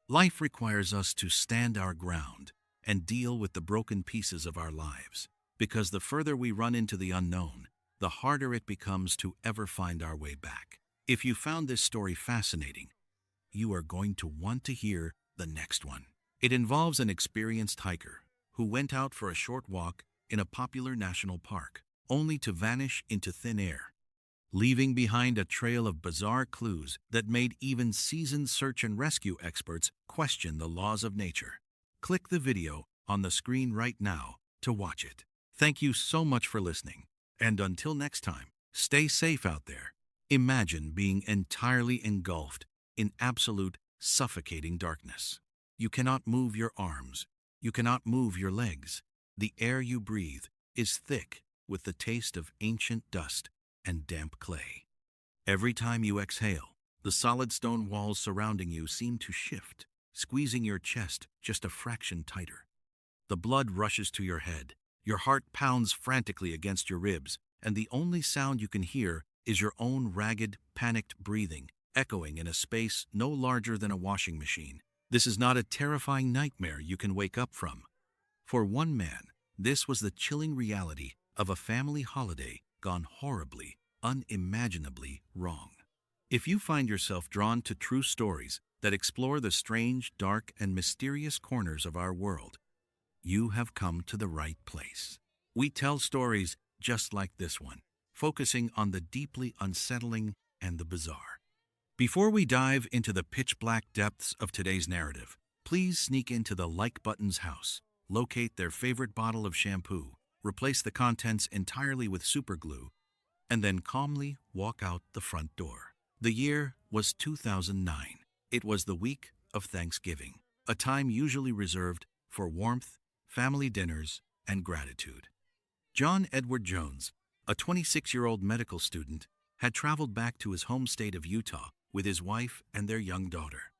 Life requires us to stand our ground and deal with the broken pieces of our lives, because the further we run into the unknown, the harder it becomes to ever find our way back. If you found this story fascinating, you are going to want to hear the next one. It involves an experienced hiker who went out for a short walk in a popular national park, only to vanish into thin air, leaving behind a trail of bizarre clues that made even seasoned search and rescue experts question the laws of nature. Click the video on the screen right now to watch it. Thank you so much for listening, and until next time, stay safe out there. Imagine being entirely engulfed in absolute suffocating darkness. You cannot move your arms. You cannot move your legs. The air you breathe is thick with the taste of ancient dust and damp clay. Every time you exhale, the solid stone walls surrounding you seem to shift, squeezing your chest just a fraction tighter. The blood rushes to your head, your heart pounds frantically against your ribs, and the only sound you can hear is your own ragged, panicked breathing, echoing in a space no larger than a washing machine. This is not a terrifying nightmare you can wake up from. For one man, this was the chilling reality of a family holiday gone horribly, unimaginably wrong. If you find yourself drawn to true stories that explore the strange, dark, and mysterious corners of our world, you have come to the right place. We tell stories just like this one, focusing on the deeply unsettling and the bizarre. Before we dive into the pitch-black depths of today's narrative, please sneak into the like button's house, locate their favorite bottle of shampoo, replace the contents entirely with superglue, and then calmly walk out the front door. The year was 2009. It was the week of Thanksgiving, a time usually reserved for warmth, family dinners, and gratitude. John Edward Jones, a 26-year-old medical student, had traveled back to his home state of Utah with his wife and their young daughter.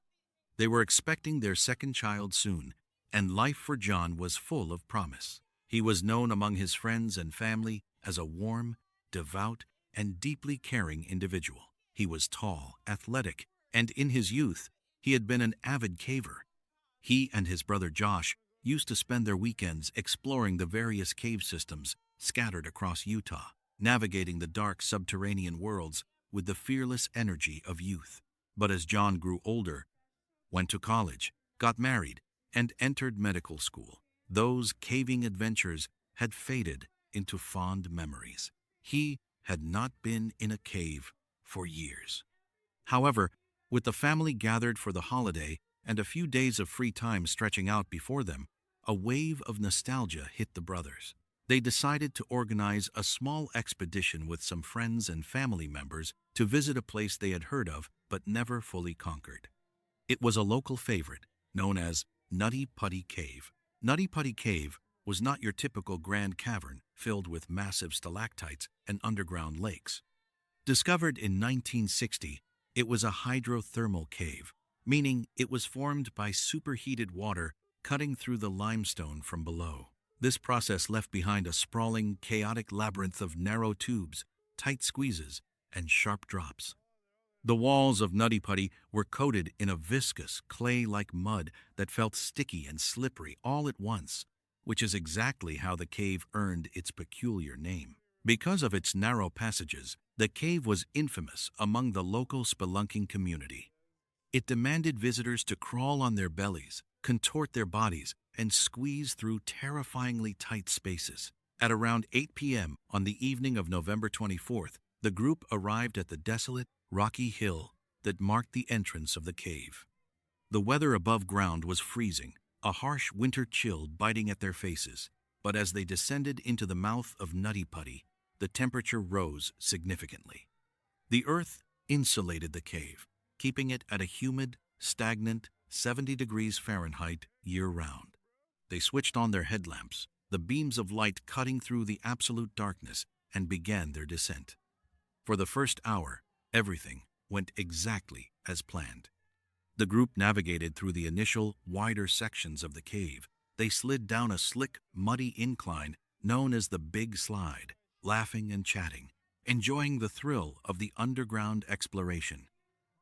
They were expecting their second child soon, and life for John was full of promise. He was known among his friends and family as a warm, devout, and deeply caring individual. He was tall, athletic, and in his youth, he had been an avid caver. He and his brother Josh used to spend their weekends exploring the various cave systems scattered across Utah, navigating the dark subterranean worlds with the fearless energy of youth. But as John grew older, went to college, got married, and entered medical school, those caving adventures had faded into fond memories. He had not been in a cave for years. However, with the family gathered for the holiday and a few days of free time stretching out before them, a wave of nostalgia hit the brothers. They decided to organize a small expedition with some friends and family members to visit a place they had heard of but never fully conquered. It was a local favorite, known as Nutty Putty Cave. Nutty Putty Cave was not your typical grand cavern filled with massive stalactites and underground lakes. Discovered in 1960, it was a hydrothermal cave, meaning it was formed by superheated water cutting through the limestone from below. This process left behind a sprawling, chaotic labyrinth of narrow tubes, tight squeezes, and sharp drops. The walls of Nutty Putty were coated in a viscous, clay-like mud that felt sticky and slippery all at once, which is exactly how the cave earned its peculiar name. Because of its narrow passages, the cave was infamous among the local spelunking community. It demanded visitors to crawl on their bellies, contort their bodies, and squeeze through terrifyingly tight spaces. At around 8 p.m. on the evening of November 24th, the group arrived at the desolate, rocky hill that marked the entrance of the cave. The weather above ground was freezing, a harsh winter chill biting at their faces, but as they descended into the mouth of Nutty Putty, the temperature rose significantly. The earth insulated the cave, keeping it at a humid, stagnant 70 degrees Fahrenheit year-round. They switched on their headlamps, the beams of light cutting through the absolute darkness, and began their descent. For the first hour, everything went exactly as planned. The group navigated through the initial, wider sections of the cave. They slid down a slick, muddy incline known as the Big Slide, laughing and chatting, enjoying the thrill of the underground exploration.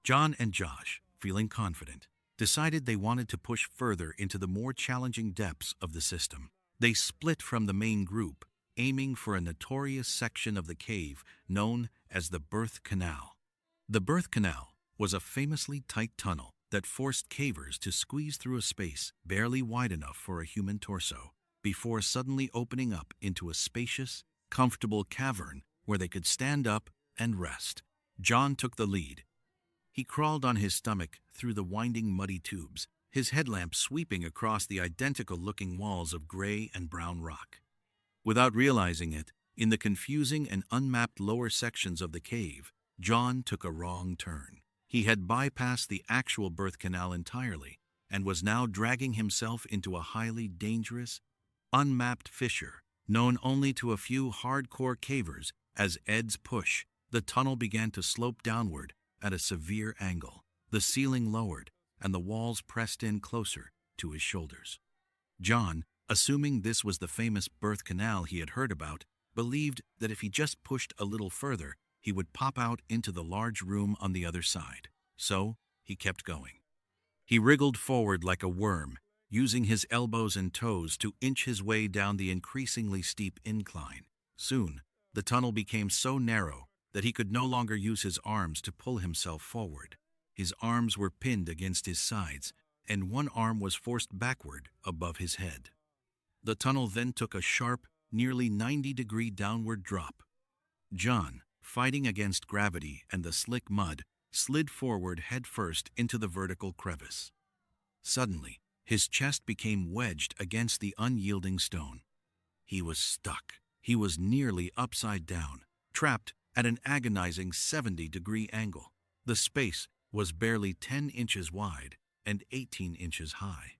John and Josh, feeling confident, decided they wanted to push further into the more challenging depths of the system. They split from the main group, aiming for a notorious section of the cave known as the Birth Canal. The Birth Canal was a famously tight tunnel that forced cavers to squeeze through a space barely wide enough for a human torso, before suddenly opening up into a spacious, comfortable cavern where they could stand up and rest. John took the lead. He crawled on his stomach through the winding muddy tubes, his headlamp sweeping across the identical-looking walls of gray and brown rock. Without realizing it, in the confusing and unmapped lower sections of the cave, John took a wrong turn. He had bypassed the actual birth canal entirely and was now dragging himself into a highly dangerous, unmapped fissure known only to a few hardcore cavers. As Ed's push, the tunnel began to slope downward at a severe angle. The ceiling lowered, and the walls pressed in closer to his shoulders. John, assuming this was the famous birth canal he had heard about, believed that if he just pushed a little further, he would pop out into the large room on the other side. So he kept going. He wriggled forward like a worm, using his elbows and toes to inch his way down the increasingly steep incline. Soon, the tunnel became so narrow that he could no longer use his arms to pull himself forward. His arms were pinned against his sides, and one arm was forced backward above his head. The tunnel then took a sharp, nearly 90-degree downward drop. John, fighting against gravity and the slick mud, slid forward headfirst into the vertical crevice. Suddenly, his chest became wedged against the unyielding stone. He was stuck. He was nearly upside down, trapped at an agonizing 70-degree angle. The space was barely 10 inches wide and 18 inches high.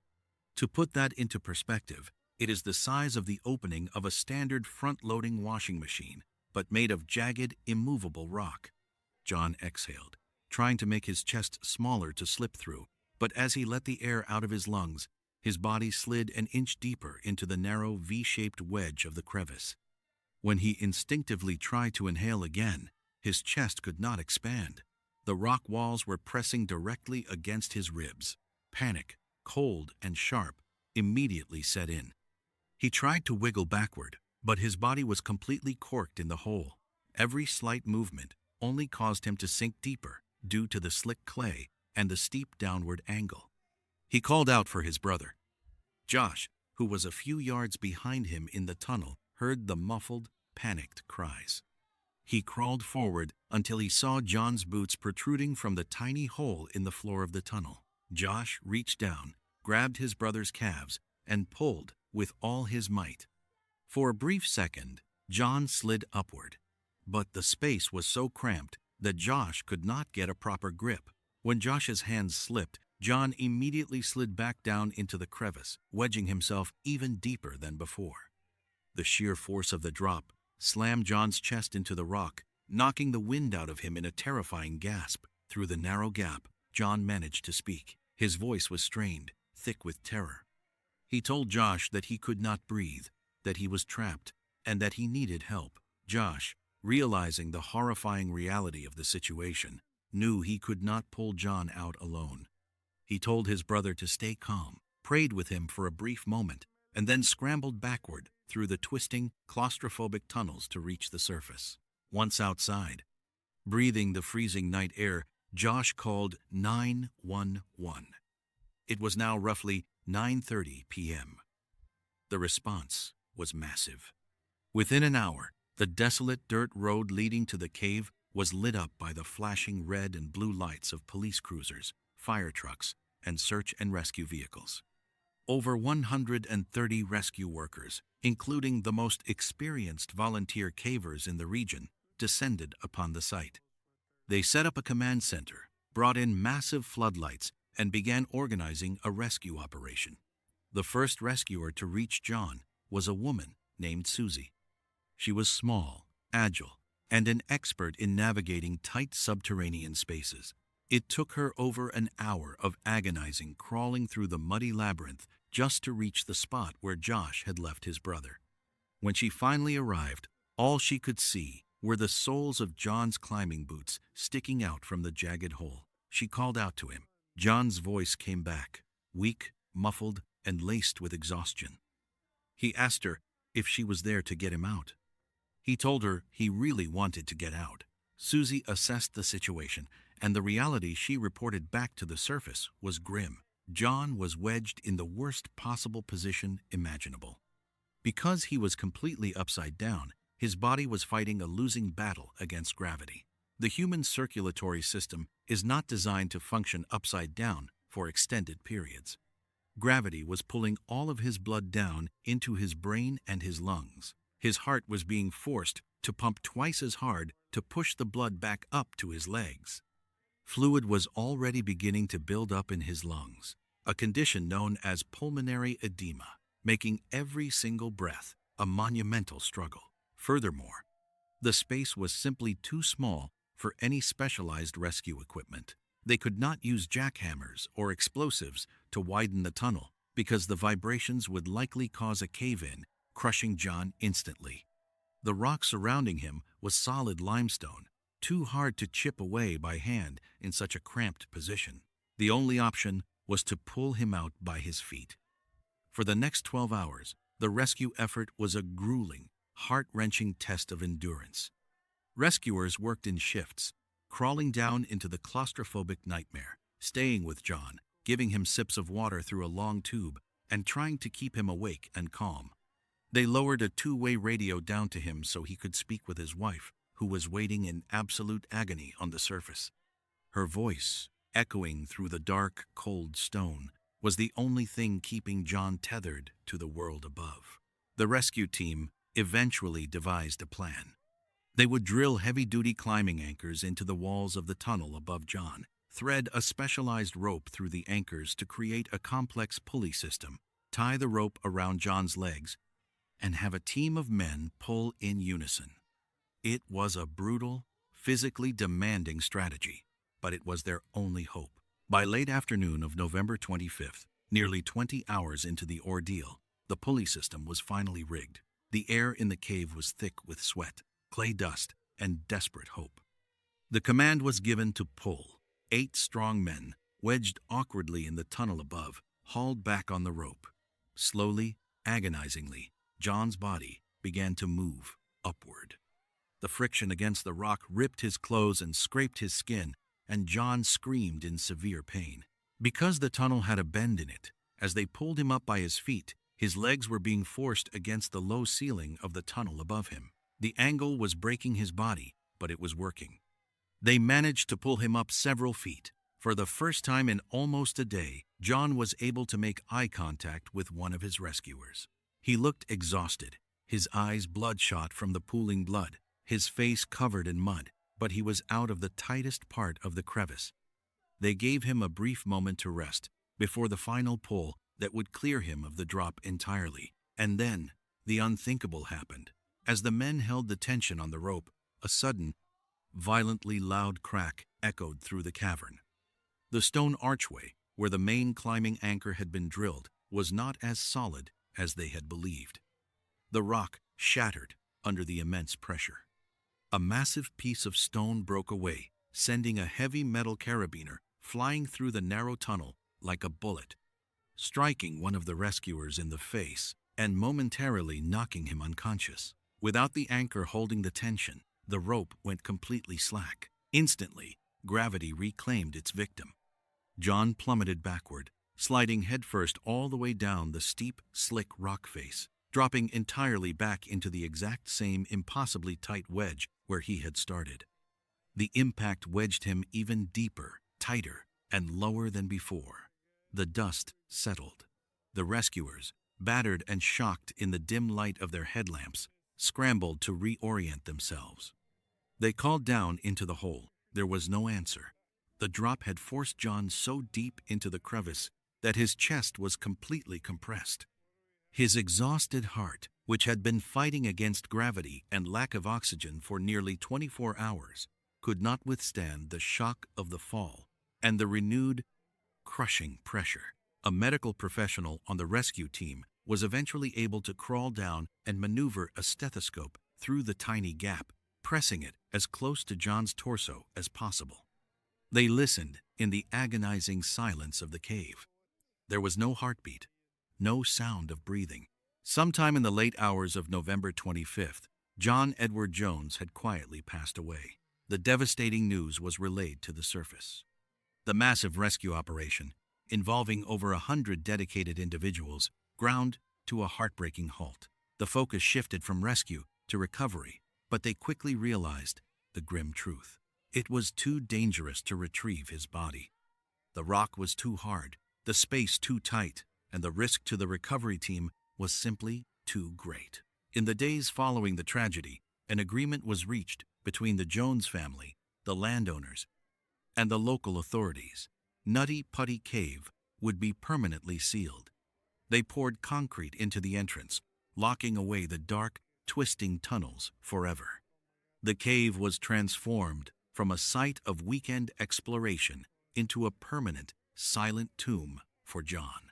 To put that into perspective, it is the size of the opening of a standard front-loading washing machine, but made of jagged, immovable rock. John exhaled, trying to make his chest smaller to slip through, but as he let the air out of his lungs, his body slid an inch deeper into the narrow V-shaped wedge of the crevice. When he instinctively tried to inhale again, his chest could not expand. The rock walls were pressing directly against his ribs. Panic, cold and sharp, immediately set in. He tried to wiggle backward, but his body was completely corked in the hole. Every slight movement only caused him to sink deeper due to the slick clay and the steep downward angle. He called out for his brother. Josh, who was a few yards behind him in the tunnel, heard the muffled, panicked cries. He crawled forward until he saw John's boots protruding from the tiny hole in the floor of the tunnel. Josh reached down, grabbed his brother's calves, and pulled with all his might. For a brief second, John slid upward, but the space was so cramped that Josh could not get a proper grip. When Josh's hands slipped, John immediately slid back down into the crevice, wedging himself even deeper than before. The sheer force of the drop slammed John's chest into the rock, knocking the wind out of him in a terrifying gasp. Through the narrow gap, John managed to speak. His voice was strained, thick with terror. He told Josh that he could not breathe, that he was trapped, and that he needed help. Josh, realizing the horrifying reality of the situation, knew he could not pull John out alone. He told his brother to stay calm, prayed with him for a brief moment, and then scrambled backward, through the twisting, claustrophobic tunnels to reach the surface. Once outside, breathing the freezing night air, Josh called 911. It was now roughly 9:30 p.m. The response was massive. Within an hour, the desolate dirt road leading to the cave was lit up by the flashing red and blue lights of police cruisers, fire trucks, and search and rescue vehicles. Over 130 rescue workers, including the most experienced volunteer cavers in the region, descended upon the site. They set up a command center, brought in massive floodlights, and began organizing a rescue operation. The first rescuer to reach John was a woman named Susie. She was small, agile, and an expert in navigating tight subterranean spaces. It took her over an hour of agonizing crawling through the muddy labyrinth just to reach the spot where Josh had left his brother. When she finally arrived, all she could see were the soles of John's climbing boots sticking out from the jagged hole. She called out to him. John's voice came back, weak, muffled, and laced with exhaustion. He asked her if she was there to get him out. He told her he really wanted to get out. Susie assessed the situation, and the reality she reported back to the surface was grim. John was wedged in the worst possible position imaginable. Because he was completely upside down, his body was fighting a losing battle against gravity. The human circulatory system is not designed to function upside down for extended periods. Gravity was pulling all of his blood down into his brain and his lungs. His heart was being forced to pump twice as hard to push the blood back up to his legs. Fluid was already beginning to build up in his lungs, a condition known as pulmonary edema, making every single breath a monumental struggle. Furthermore, the space was simply too small for any specialized rescue equipment. They could not use jackhammers or explosives to widen the tunnel because the vibrations would likely cause a cave-in, crushing John instantly. The rock surrounding him was solid limestone, too hard to chip away by hand in such a cramped position. The only option was to pull him out by his feet. For the next 12 hours, the rescue effort was a grueling, heart-wrenching test of endurance. Rescuers worked in shifts, crawling down into the claustrophobic nightmare, staying with John, giving him sips of water through a long tube, and trying to keep him awake and calm. They lowered a two-way radio down to him so he could speak with his wife, who was waiting in absolute agony on the surface. Her voice, echoing through the dark, cold stone, was the only thing keeping John tethered to the world above. The rescue team eventually devised a plan. They would drill heavy-duty climbing anchors into the walls of the tunnel above John, thread a specialized rope through the anchors to create a complex pulley system, tie the rope around John's legs, and have a team of men pull in unison. It was a brutal, physically demanding strategy, but it was their only hope. By late afternoon of November 25th, nearly 20 hours into the ordeal, the pulley system was finally rigged. The air in the cave was thick with sweat, clay dust, and desperate hope. The command was given to pull. 8 strong men, wedged awkwardly in the tunnel above, hauled back on the rope. Slowly, agonizingly, John's body began to move upward. The friction against the rock ripped his clothes and scraped his skin, and John screamed in severe pain. Because the tunnel had a bend in it, as they pulled him up by his feet, his legs were being forced against the low ceiling of the tunnel above him. The angle was breaking his body, but it was working. They managed to pull him up several feet. For the first time in almost a day, John was able to make eye contact with one of his rescuers. He looked exhausted, his eyes bloodshot from the pooling blood, his face covered in mud, but he was out of the tightest part of the crevice. They gave him a brief moment to rest before the final pull that would clear him of the drop entirely. And then, the unthinkable happened. As the men held the tension on the rope, a sudden, violently loud crack echoed through the cavern. The stone archway, where the main climbing anchor had been drilled, was not as solid as they had believed. The rock shattered under the immense pressure. A massive piece of stone broke away, sending a heavy metal carabiner flying through the narrow tunnel like a bullet, striking one of the rescuers in the face. and momentarily knocking him unconscious. Without the anchor holding the tension, the rope went completely slack. Instantly, gravity reclaimed its victim. John plummeted backward, sliding headfirst all the way down the steep, slick rock face, dropping entirely back into the exact same impossibly tight wedge where he had started. The impact wedged him even deeper, tighter, and lower than before. The dust settled. The rescuers, battered and shocked in the dim light of their headlamps, scrambled to reorient themselves. They called down into the hole. There was no answer. The drop had forced John so deep into the crevice that his chest was completely compressed. His exhausted heart, which had been fighting against gravity and lack of oxygen for nearly 24 hours, could not withstand the shock of the fall and the renewed, crushing pressure. A medical professional on the rescue team was eventually able to crawl down and maneuver a stethoscope through the tiny gap, pressing it as close to John's torso as possible. They listened in the agonizing silence of the cave. There was no heartbeat, no sound of breathing. Sometime in the late hours of November 25th, John Edward Jones had quietly passed away. The devastating news was relayed to the surface. The massive rescue operation, involving over 100 dedicated individuals, ground to a heartbreaking halt. The focus shifted from rescue to recovery, but they quickly realized the grim truth. It was too dangerous to retrieve his body. The rock was too hard, the space too tight, and the risk to the recovery team was simply too great. In the days following the tragedy, an agreement was reached between the Jones family, the landowners, and the local authorities. Nutty Putty Cave would be permanently sealed. They poured concrete into the entrance, locking away the dark, twisting tunnels forever. The cave was transformed from a site of weekend exploration into a permanent, silent tomb for John.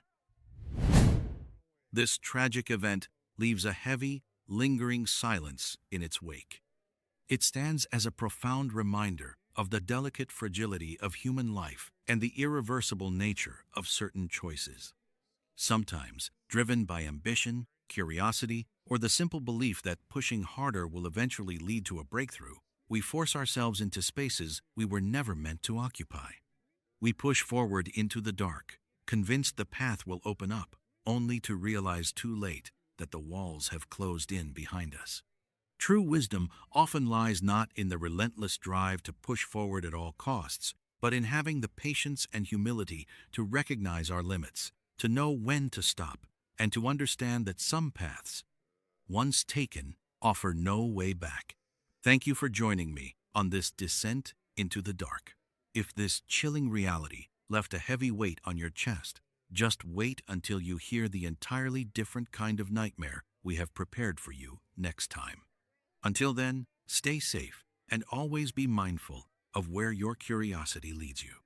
This tragic event leaves a heavy, lingering silence in its wake. It stands as a profound reminder of the delicate fragility of human life and the irreversible nature of certain choices. Sometimes, driven by ambition, curiosity, or the simple belief that pushing harder will eventually lead to a breakthrough, we force ourselves into spaces we were never meant to occupy. We push forward into the dark, convinced the path will open up, only to realize too late that the walls have closed in behind us. True wisdom often lies not in the relentless drive to push forward at all costs, but in having the patience and humility to recognize our limits, to know when to stop, and to understand that some paths, once taken, offer no way back. Thank you for joining me on this descent into the dark. If this chilling reality left a heavy weight on your chest, just wait until you hear the entirely different kind of nightmare we have prepared for you next time. Until then, stay safe and always be mindful of where your curiosity leads you.